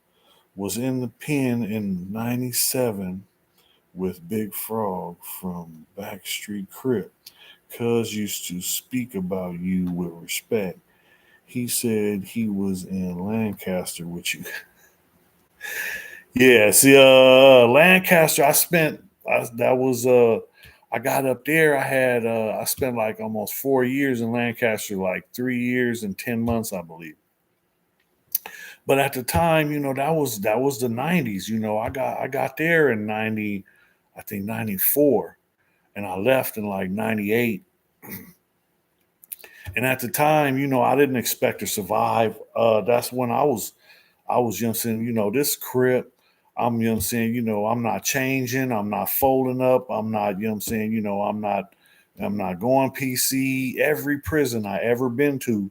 was in the pen in '97 with Big Frog from Backstreet Crip. Cuz used to speak about you with respect. He said he was in Lancaster with you. Yeah, see, Lancaster, that was, I got up there. I spent like almost 4 years in Lancaster, like 3 years and 10 months, I believe. But at the time, that was the '90s. I got there in I think '94, and I left in like '98. And at the time, I didn't expect to survive. That's when I was saying, this crip. I'm saying, I'm not changing. I'm not folding up. I'm not, saying, I'm not going PC. Every prison I ever been to,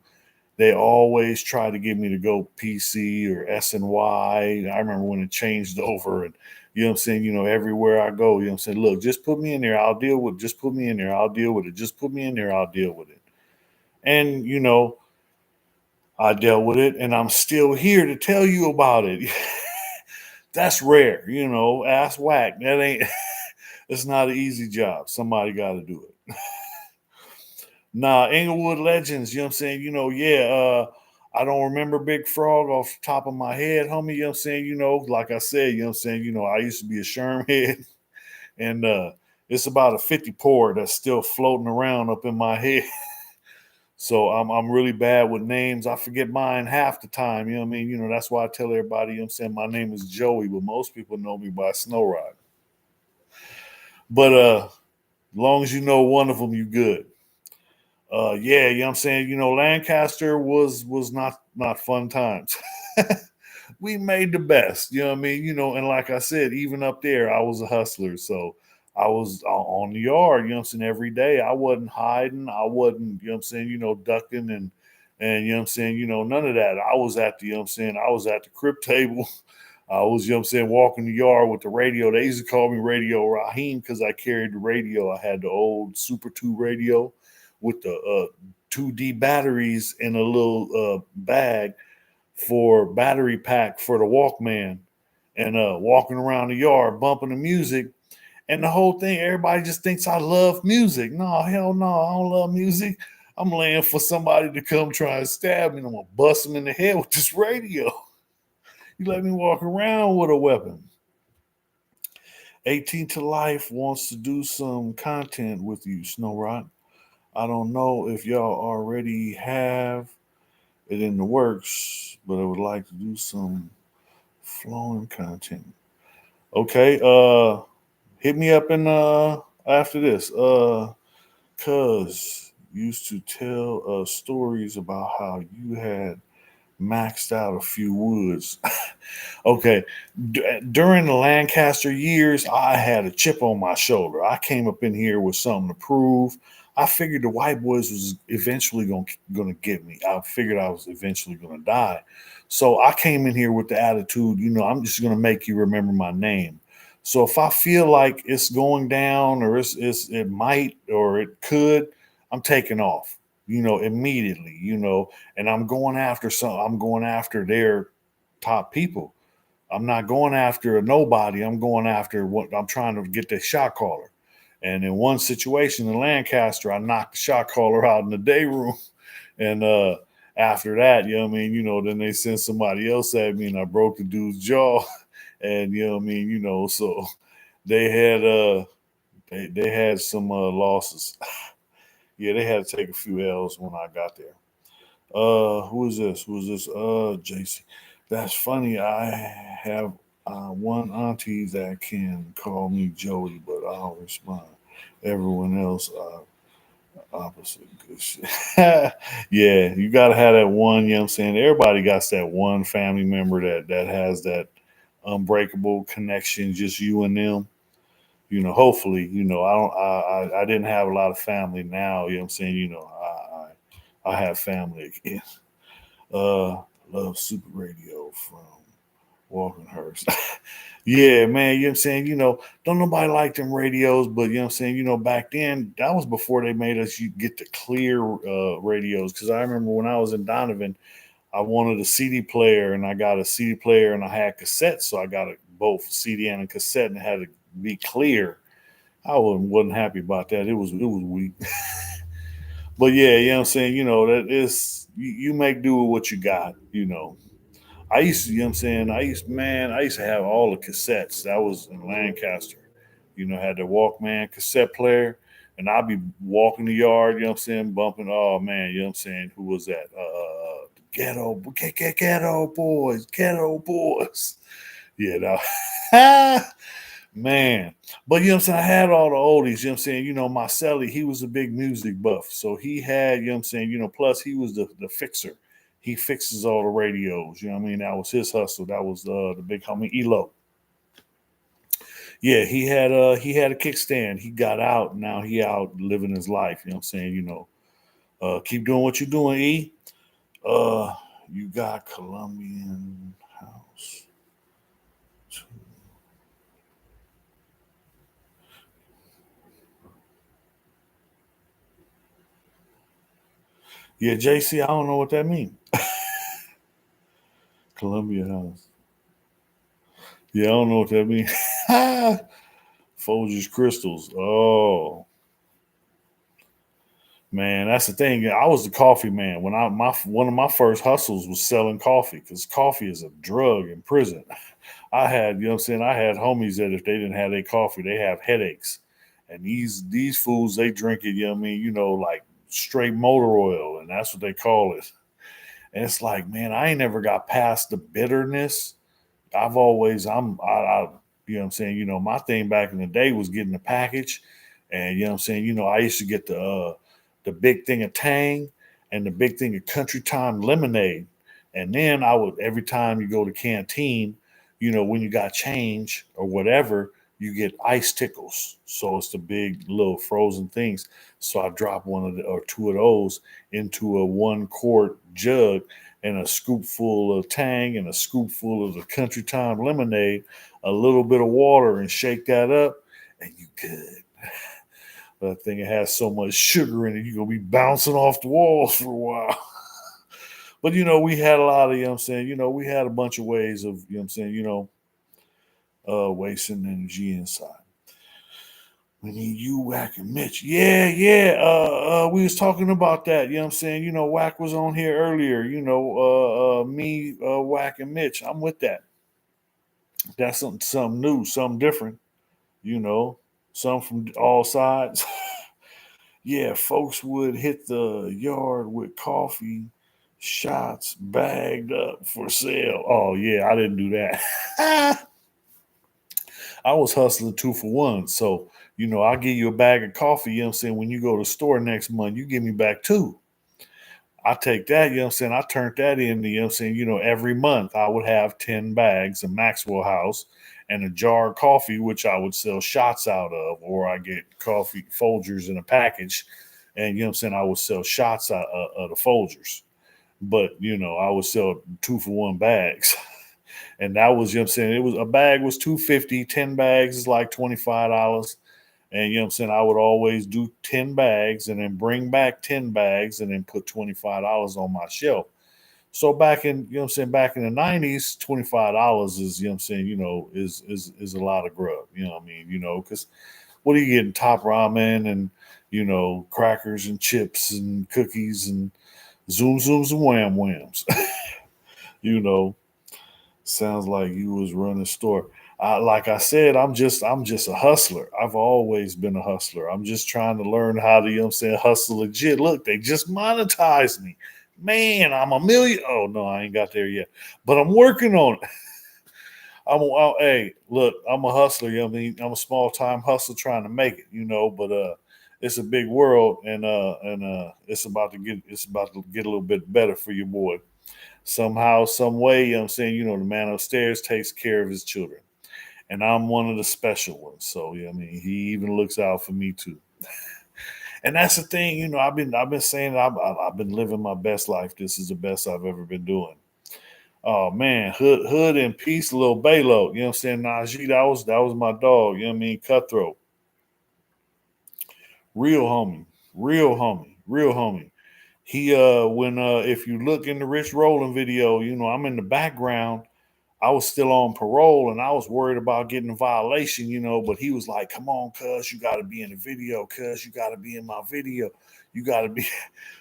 they always try to get me to go PC or SNY. I remember when it changed over, and I'm saying, everywhere I go, I'm saying, look, just put me in there. I'll deal with. Just put me in there. I'll deal with it. Just put me in there. I'll deal with it. And I dealt with it, and I'm still here to tell you about it. That's rare, ass whack. That ain't. It's not an easy job. Somebody got to do it. Nah, Inglewood Legends, what I'm saying? Yeah, I don't remember Big Frog off the top of my head, homie. I'm saying? Like I said, I'm saying? I used to be a Sherm head, and it's about a 50 pour that's still floating around up in my head. So I'm really bad with names. I forget mine half the time. You know what I mean? That's why I tell everybody, I'm saying my name is Joey, but most people know me by Snowroc. But long as you know one of them, you good. Yeah, I'm saying? Lancaster was not fun times. We made the best, you know what I mean? And like I said, even up there, I was a hustler. So I was on the yard, I'm saying, every day. I wasn't hiding. I wasn't, I'm saying, ducking and I'm saying, none of that. I was at the, I'm saying, I was at the crib table. I was, I'm saying, walking the yard with the radio. They used to call me Radio Raheem because I carried the radio. I had the old Super 2 radio with the 2D batteries in a little bag for battery pack for the Walkman, and walking around the yard bumping the music. And the whole thing, everybody just thinks I love music. No, hell no, I don't love music. I'm laying for somebody to come try and stab me, and I'm gonna bust them in the head with this radio. You let me walk around with a weapon. 18 to Life wants to do some content with you, Snowrock. I don't know if y'all already have it in the works, but I would like to do some flowing content. Okay, hit me up in after this. Cuz used to tell stories about how you had maxed out a few woods. Okay. During the Lancaster years, I had a chip on my shoulder. I came up in here with something to prove. I figured the white boys was eventually gonna get me. I figured I was eventually gonna die. So I came in here with the attitude, I'm just gonna make you remember my name. So if I feel like it's going down, or it might, or it could, I'm taking off, immediately, and I'm going after their top people. I'm not going after a nobody. I'm going after what I'm trying to get the shot caller. And in one situation in Lancaster, I knocked the shot caller out in the day room. And after that, then they sent somebody else at me, and I broke the dude's jaw. And so they had they had some losses. Yeah, they had to take a few L's when I got there. Who is this? Who is this? JC. That's funny. I have one auntie that can call me Joey, but I'll respond. Everyone else, opposite. Good shit. Yeah, you gotta have that one, you know what I'm saying? Everybody got that one family member that has that unbreakable connection, just you and them. Hopefully, I didn't have a lot of family now, you know what I'm saying? I have family again. Uh Love Super Radio from Walkenhurst. Yeah, man, you know what I'm saying? Don't nobody like them radios, but you know what I'm saying? Back then, that was before they made us you get the clear radios. Cause I remember when I was in Donovan, I wanted a CD player and I got a CD player and I had cassettes. So I got both CD and a cassette and it had to be clear. I wasn't happy about that. It was weak. But yeah, you know what I'm saying? That is you make do with what you got. I used to, you know what I'm saying? I used to have all the cassettes. That was in Lancaster. Had the Walkman cassette player, and I'd be walking the yard, you know what I'm saying, bumping, oh man, you know what I'm saying? Who was that? Ghetto boys. Yeah, that, man. But you know what I'm saying? I had all the oldies, you know what I'm saying? My celly, he was a big music buff. So he had, you know what I'm saying, plus he was the fixer. He fixes all the radios, you know what I mean? That was his hustle. That was the big homie Elo. Yeah, he had a kickstand. He got out. Now he out living his life, you know what I'm saying? Keep doing what you're doing, E. Uh you got Colombian house. Yeah, JC, I don't know what that means. Columbia house. Yeah, I don't know what that means. Folgers crystals. Oh man, that's the thing. I was the coffee man. When I my one of my first hustles was selling coffee because coffee is a drug in prison. I had, you know what I'm saying, I had homies that if they didn't have their coffee, they have headaches. And these fools, they drink it, you know what I mean, like straight motor oil, and that's what they call it. And it's like, man, I ain't never got past the bitterness. I've always you know what I'm saying, my thing back in the day was getting the package. And you know what I'm saying, I used to get the big thing of Tang and the big thing of Country Time lemonade. And then I would every time you go to canteen, when you got change or whatever, you get ice tickles. So it's the big little frozen things. So I drop one of the or two of those into a 1 quart jug and a scoop full of Tang and a scoop full of the Country Time lemonade, a little bit of water, and shake that up, and you good. That thing has so much sugar in it, you're gonna be bouncing off the walls for a while. But we had a lot of, you know what I'm saying, we had a bunch of ways of, you know what I'm saying, wasting energy inside. We need you, Whack and Mitch. Yeah, yeah. We was talking about that. You know what I'm saying? Whack was on here earlier. Me, Whack and Mitch. I'm with that. That's something new, something different. You know, some from all sides. Yeah, folks would hit the yard with coffee shots bagged up for sale. Oh yeah, I didn't do that. I was hustling 2 for 1. So, I'll give you a bag of coffee, you know what I'm saying? When you go to the store next month, you give me back two. I take that, you know what I'm saying? I turned that into, you know what I'm saying? Every month I would have 10 bags of Maxwell House and a jar of coffee, which I would sell shots out of, or I get coffee Folgers in a package. And, you know what I'm saying? I would sell shots out of the Folgers. But, I would sell 2 for 1 bags. And that was, you know what I'm saying? It was a bag was 250, 10 bags is like $25. And you know what I'm saying? I would always do 10 bags and then bring back 10 bags and then put $25 on my shelf. So back in, you know what I'm saying, back in the 90s, $25 is, you know what I'm saying, is a lot of grub. You know what I mean? Because what are you getting? Top ramen and, crackers and chips and cookies and zoom zooms and wham whams. you know. Sounds like you was running a store. like I said, I'm just a hustler. I've always been a hustler. I'm just trying to learn how to, hustle legit. Look, they just monetized me. Man, I'm a million. Oh no, I ain't got there yet. But I'm working on it. Hey, look, I'm a hustler, I'm a small time hustler trying to make it, but it's a big world and it's about to get a little bit better for your boy. Somehow, some way, the man upstairs takes care of his children and I'm one of the special ones. So he even looks out for me too. And that's the thing, I've been saying I've been living my best life. This is the best I've ever been doing. Oh man, hood and peace, little Balo. Najee, that was my dog. Cutthroat, real homie, real homie, real homie. He when if you look in the Rich Rollin video, I'm in the background. I was still on parole and I was worried about getting a violation, but he was like, come on, cuz you got to be in the video, cuz you got to be in my video. You got to be,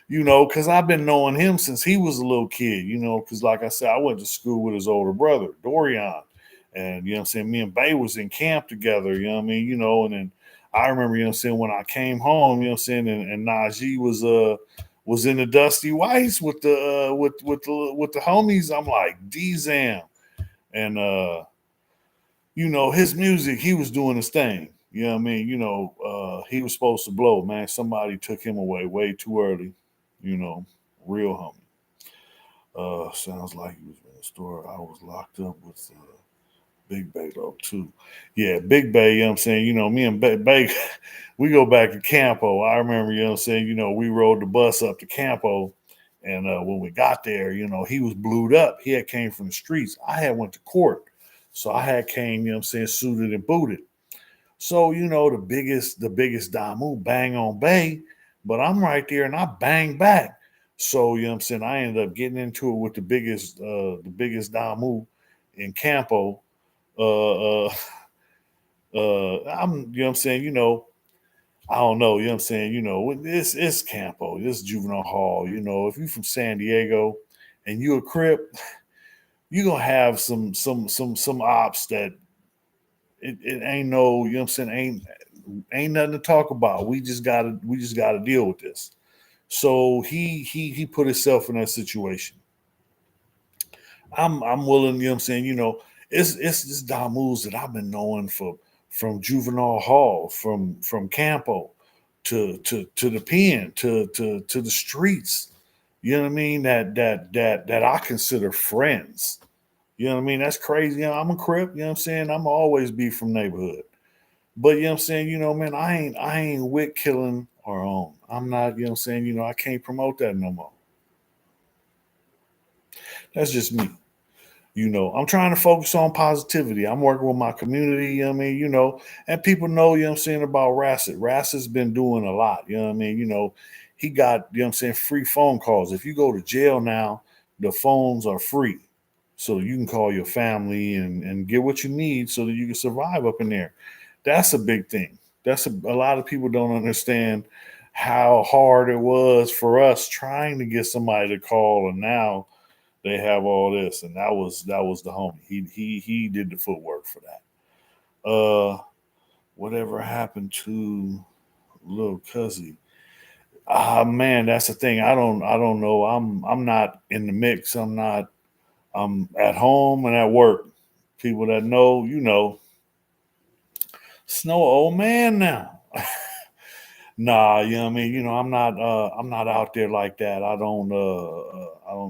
because I've been knowing him since he was a little kid, because like I said, I went to school with his older brother, Dorian. And, me and Bay was in camp together, and then I remember, when I came home, and Najee was in the Dusty Whites with the with the homies. I'm like, D-Zam. And his music, he was doing his thing. He was supposed to blow, man. Somebody took him away way too early, you know, real homie. Sounds like he was in the store. I was locked up with Big Bay though too. Yeah, Big Bay, me and Bay we go back to Campo. I remember, we rode the bus up to Campo. And when we got there, he was blued up. He had came from the streets. I had went to court. So I had came, suited and booted. So, the biggest Damu bang on Bay, but I'm right there and I bang back. So, I ended up getting into it with the biggest Damu in Campo. Uh, uh, I don't know, it's Campo, this juvenile hall, if you from San Diego and you a Crip, you're gonna have some ops that it ain't no, ain't nothing to talk about. We just gotta deal with this. So he put himself in that situation. I'm willing, it's this Damus that I've been knowing from juvenile hall, from Campo to the pen to the streets. You know what I mean? That I consider friends. You know what I mean? That's crazy. I'm a Crip, I'm always be from neighborhood. But man, I ain't with killing our own. I'm not, I can't promote that no more. That's just me. I'm trying to focus on positivity. I'm working with my community, and people know, about Rassett. Rassett's been doing a lot, he got, free phone calls. If you go to jail now, the phones are free. So you can call your family and get what you need so that you can survive up in there. That's a big thing. A lot of people don't understand how hard it was for us trying to get somebody to call, and now they have all this, and that was the homie. He did the footwork for that. Whatever happened to little Cuzzy? Ah man, that's the thing. I don't know. I'm not in the mix. I'm at home and at work. People that know, Snow old man now. Nah, I'm not out there like that. I don't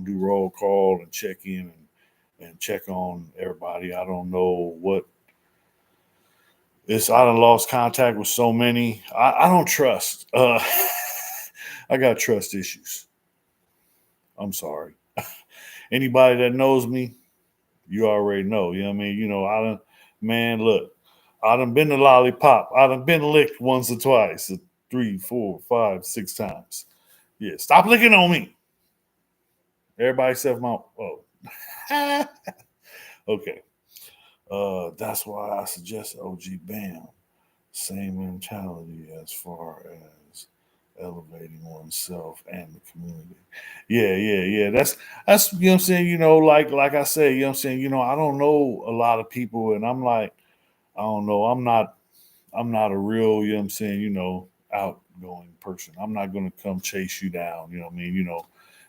do roll call and check in and check on everybody. I don't know what it's. I done lost contact with so many. I don't trust. I got trust issues. I'm sorry. Anybody that knows me, you already know. You know what I mean? I done, man, look, I done been to lollipop. I done been licked once or twice, three, four, five, six times. Yeah, stop licking on me. Everybody except my, oh. Okay. That's why I suggest OG Bam. Same mentality as far as Elevating oneself and the community. Yeah. That's you know what I'm saying, like I said, you know what I'm saying, I don't know a lot of people and I'm like, I don't know, I'm not a real, you know what I'm saying, outgoing person. I'm not gonna come chase you down, you know what I mean?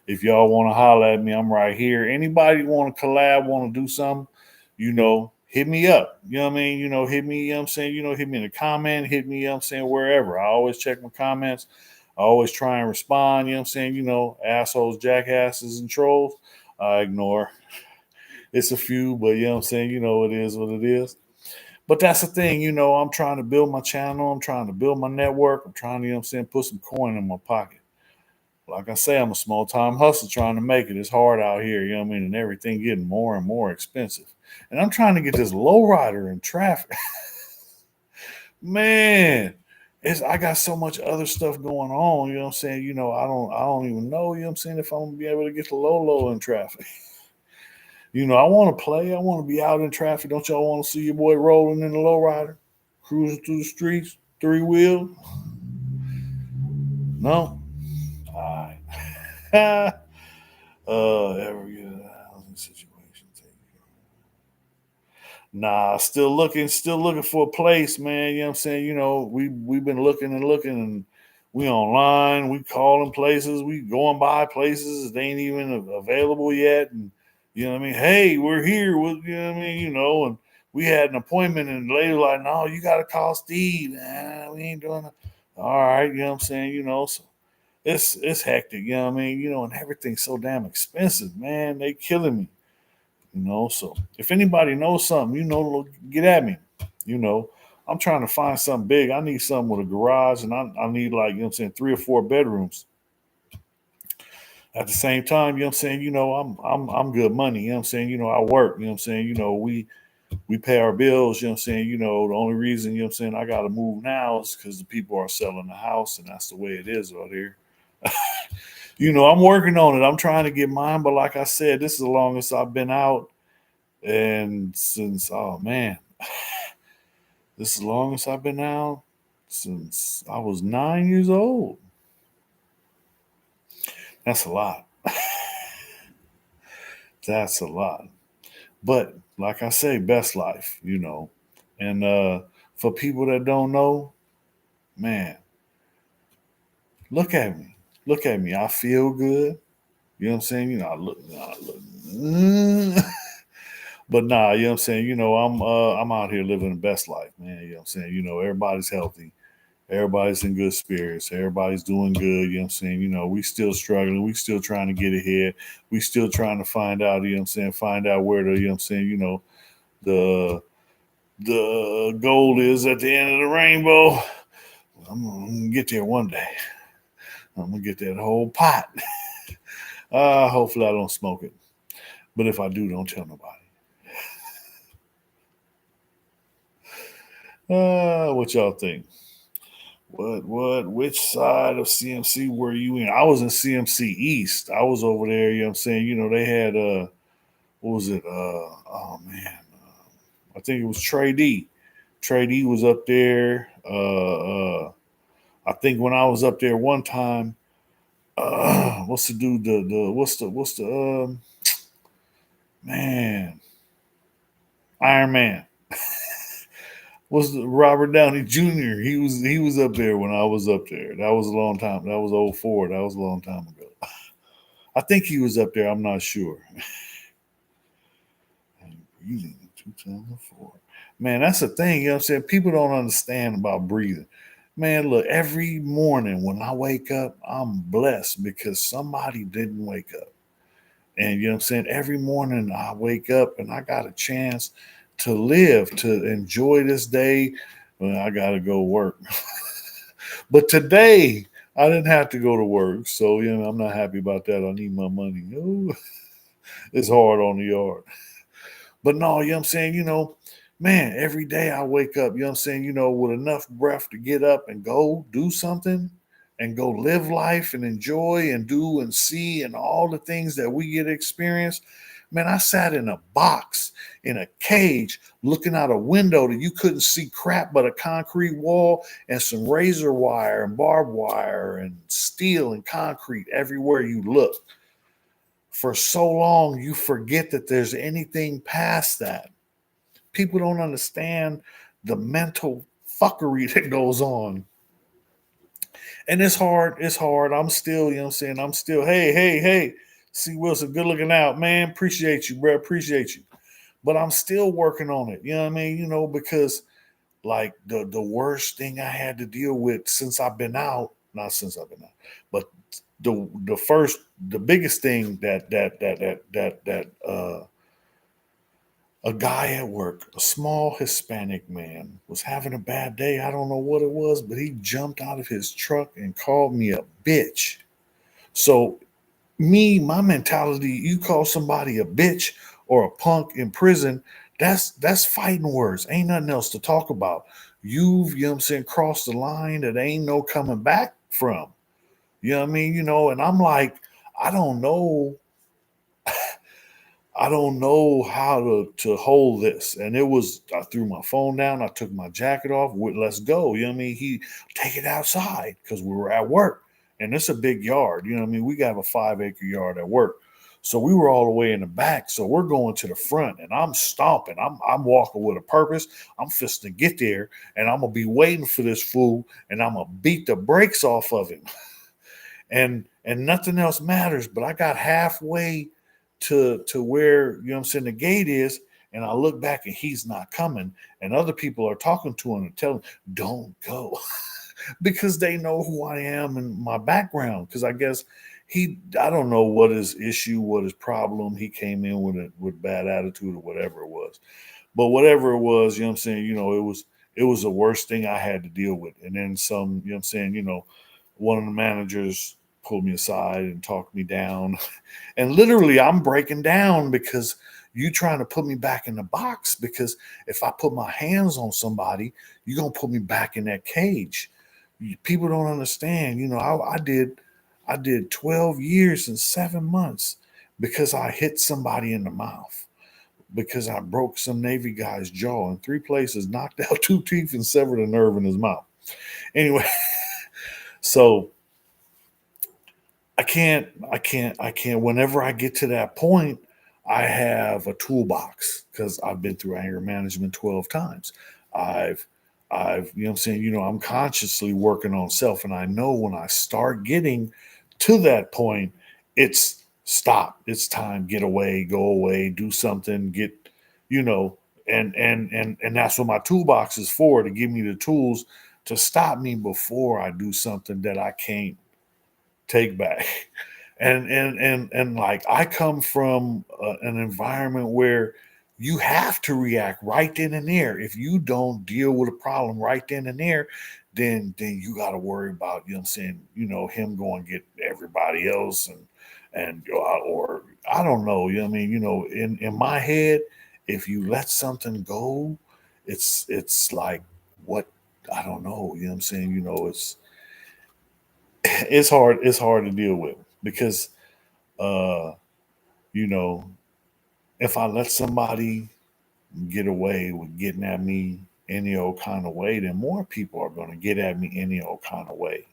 If y'all want to holler at me, I'm right here. Anybody want to collab, want to do something, hit me up. You know what I mean? Hit me, you know what I'm saying, hit me in the comment, hit me, you know what I'm saying, wherever. I always check my comments. I always try and respond, you know what I'm saying, assholes, jackasses, and trolls. I ignore. It's a few, but you know what I'm saying, it is what it is. But that's the thing, I'm trying to build my channel. I'm trying to build my network. I'm trying to, you know what I'm saying, put some coin in my pocket. Like I say, I'm a small time hustler trying to make it. It's hard out here, you know what I mean? And everything getting more and more expensive. And I'm trying to get this lowrider in traffic. Man, I got so much other stuff going on, you know what I'm saying? I don't even know, you know what I'm saying, if I'm gonna be able to get the low in traffic. I want to play. I want to be out in traffic. Don't y'all want to see your boy rolling in the lowrider, cruising through the streets, three wheel? No. All right. Every housing situation. Nah, still looking for a place, man. You know what I'm saying? We've been looking and looking, and we online, we calling places, we going by places that ain't even available yet. And you know what I mean? Hey, we're here. You know what I mean? And we had an appointment, and the lady was like, no, you gotta call Steve. Nah, we ain't doing it. All right, you know what I'm saying? So it's hectic, you know what I mean? And everything's so damn expensive, man. They killing me. So if anybody knows something, get at me. You know, I'm trying to find something big. I need something with a garage, and I need, like, you know what I'm saying, 3 or 4 bedrooms. At the same time, you know what I'm saying, I'm good money, you know what I'm saying, I work, you know what I'm saying, we pay our bills, you know what I'm saying, the only reason, you know what I'm saying, I gotta move now is because the people are selling the house, and that's the way it is out here. I'm working on it. I'm trying to get mine, but like I said, this is the longest I've been out. And since, oh man, this is the longest I've been out since I was 9 years old. That's a lot. That's a lot. But like I say, best life, And for people that don't know, man, look at me. Look at me. I feel good. You know what I'm saying? I look. But nah, you know what I'm saying? I'm out here living the best life, man. You know what I'm saying? Everybody's healthy. Everybody's in good spirits. Everybody's doing good. You know what I'm saying? We still struggling. We still trying to get ahead. We still trying to find out, you know what I'm saying, find out where the, you know what I'm saying, the gold is at the end of the rainbow. I'm gonna get there one day. I'm gonna get that whole pot. Hopefully I don't smoke it. But if I do, don't tell nobody. What y'all think? Which side of CMC were you in? I was in CMC East. I was over there, you know what I'm saying? They had, what was it? Oh man. I think it was Trey D. Trey D was up there. I think when I was up there one time, what's the dude, what's the man, Iron Man. Was Robert Downey Jr. He was up there when I was up there. That was a long time. That was '04. That was a long time ago. I think he was up there. I'm not sure. Breathing in 2004. Man, that's the thing. You know what I'm saying? People don't understand about breathing. Man, look, every morning when I wake up, I'm blessed because somebody didn't wake up. And you know what I'm saying? Every morning I wake up and I got a chance to live, to enjoy this day. Well, I got to go work. But today, I didn't have to go to work. So, I'm not happy about that. I need my money. Ooh, it's hard on the yard. But no, you know what I'm saying? Man, every day I wake up, you know what I'm saying, with enough breath to get up and go do something and go live life and enjoy and do and see and all the things that we get to experience. Man, I sat in a box in a cage looking out a window that you couldn't see crap but a concrete wall and some razor wire and barbed wire and steel and concrete everywhere you look. For so long, you forget that there's anything past that. People don't understand the mental fuckery that goes on. And it's hard. It's hard. I'm still, you know what I'm saying? I'm still, hey. C. Wilson, good looking out, man. Appreciate you, bro. Appreciate you. But I'm still working on it. You know what I mean? Because like the worst thing I had to deal with since I've been out, not since I've been out, but the biggest thing that a guy at work, a small Hispanic man, was having a bad day. I don't know what it was, but he jumped out of his truck and called me a bitch. So my mentality, you call somebody a bitch or a punk in prison, that's fighting words. Ain't nothing else to talk about. You know what I'm saying, crossed the line that ain't no coming back from. You know what I mean? And I'm like, I don't know I don't know how to hold this. And I threw my phone down, I took my jacket off, let's go. You know what I mean? He take it outside because we were at work. And it's a big yard. You know what I mean? We got a 5-acre yard at work. So we were all the way in the back. So we're going to the front and I'm stomping. I'm walking with a purpose. I'm fisting to get there and I'm gonna be waiting for this fool and I'm gonna beat the brakes off of him. And nothing else matters. But I got halfway to where, you know what I'm saying, the gate is, and I look back and he's not coming. And other people are talking to him and telling him, don't go. Because they know who I am and my background. Because I guess I don't know what his issue, what his problem. He came in with bad attitude or whatever it was. But whatever it was, you know what I'm saying, it was the worst thing I had to deal with. And then some, you know what I'm saying, one of the managers pulled me aside and talked me down. And literally, I'm breaking down because you trying to put me back in the box. Because if I put my hands on somebody, you're gonna put me back in that cage. People don't understand. I did 12 years and 7 months because I hit somebody in the mouth. Because I broke some Navy guy's jaw in 3 places, knocked out 2 teeth, and severed a nerve in his mouth. Anyway, so I can't. Whenever I get to that point, I have a toolbox because I've been through anger management 12 times. I've, you know what I'm saying, I'm consciously working on self. And I know when I start getting to that point, it's stop. It's time. Get away, go away, do something, you know, and that's what my toolbox is for, to give me the tools to stop me before I do something that I can't take back. And like, I come from an environment where you have to react right then and there. If you don't deal with a problem right then and there, then you got to worry about, you know what I'm saying, him going to get everybody else, or I don't know, you know what I mean, in my head, if you let something go, it's like, what, I don't know, you know what I'm saying, it's hard to deal with because uh you know if I let somebody get away with getting at me any old kind of way, then more people are going to get at me any old kind of way.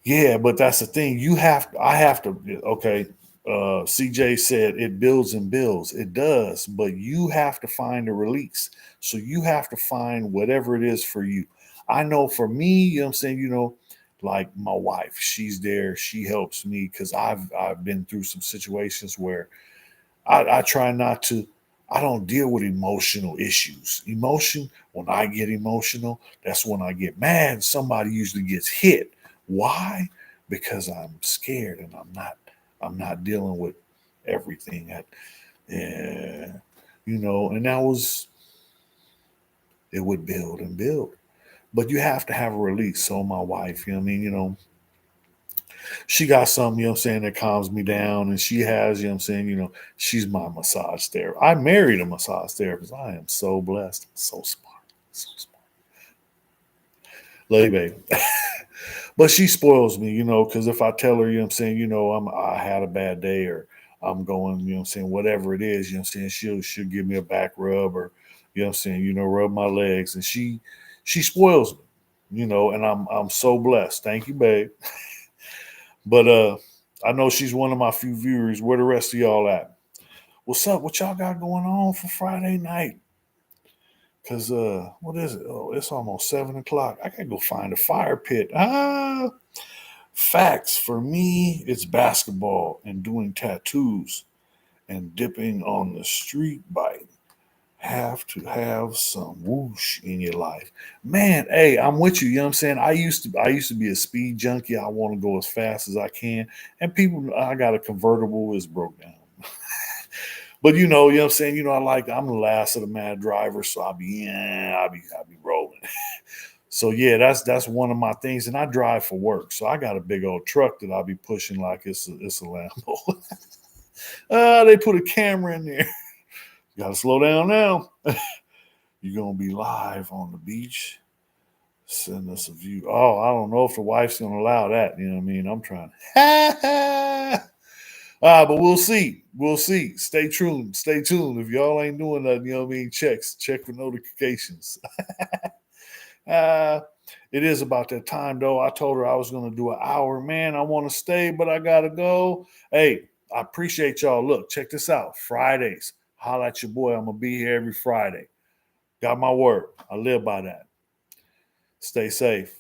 Yeah, but that's the thing. I have to, okay. CJ said it builds and builds. It does, but you have to find a release. So you have to find whatever it is for you. I know for me, you know what I'm saying, like my wife, she's there, she helps me because I've been through some situations where I try not to. I don't deal with emotional issues. When I get emotional, that's when I get mad. Somebody usually gets hit. Why? Because I'm scared and I'm not dealing with everything. Yeah, and it would build and build. But you have to have a release. So my wife, you know what I mean, she got something, you know what I'm saying, that calms me down. And she has, you know what I'm saying, she's my massage therapist. I married a massage therapist. I am so blessed, so smart, so smart. Lady baby. But she spoils me, because if I tell her, you know what I'm saying, I had a bad day, or I'm going, you know what I'm saying, whatever it is, you know what I'm saying, she'll give me a back rub or, you know what I'm saying, rub my legs. And she spoils me, and I'm so blessed. Thank you, babe. But I know she's one of my few viewers. Where the rest of y'all at? What's up? What y'all got going on for Friday night? Cause what is it? Oh, it's almost 7 o'clock. I gotta go find a fire pit. Facts for me, it's basketball and doing tattoos and dipping on the street bike. Have to have some whoosh in your life. Man, hey, I'm with you. You know what I'm saying? I used to be a speed junkie. I want to go as fast as I can. And people I got a convertible, is broke down. But you know what I'm saying? I'm the last of the mad drivers, so I'll be rolling. So yeah, that's one of my things. And I drive for work. So I got a big old truck that I'll be pushing like it's a Lambo. They put a camera in there. You gotta slow down now. You're gonna be live on the beach. Send us a view. Oh, I don't know if the wife's gonna allow that. You know what I mean? I'm trying. But we'll see. We'll see. Stay tuned. Stay tuned. If y'all ain't doing nothing, you know what I mean? Check for notifications. uh, it is about that time though. I told her I was gonna do an hour. Man, I want to stay, but I gotta go. Hey, I appreciate y'all. Look, check this out. Fridays. Holla at your boy. I'm gonna be here every Friday. Got my word. I live by that. Stay safe.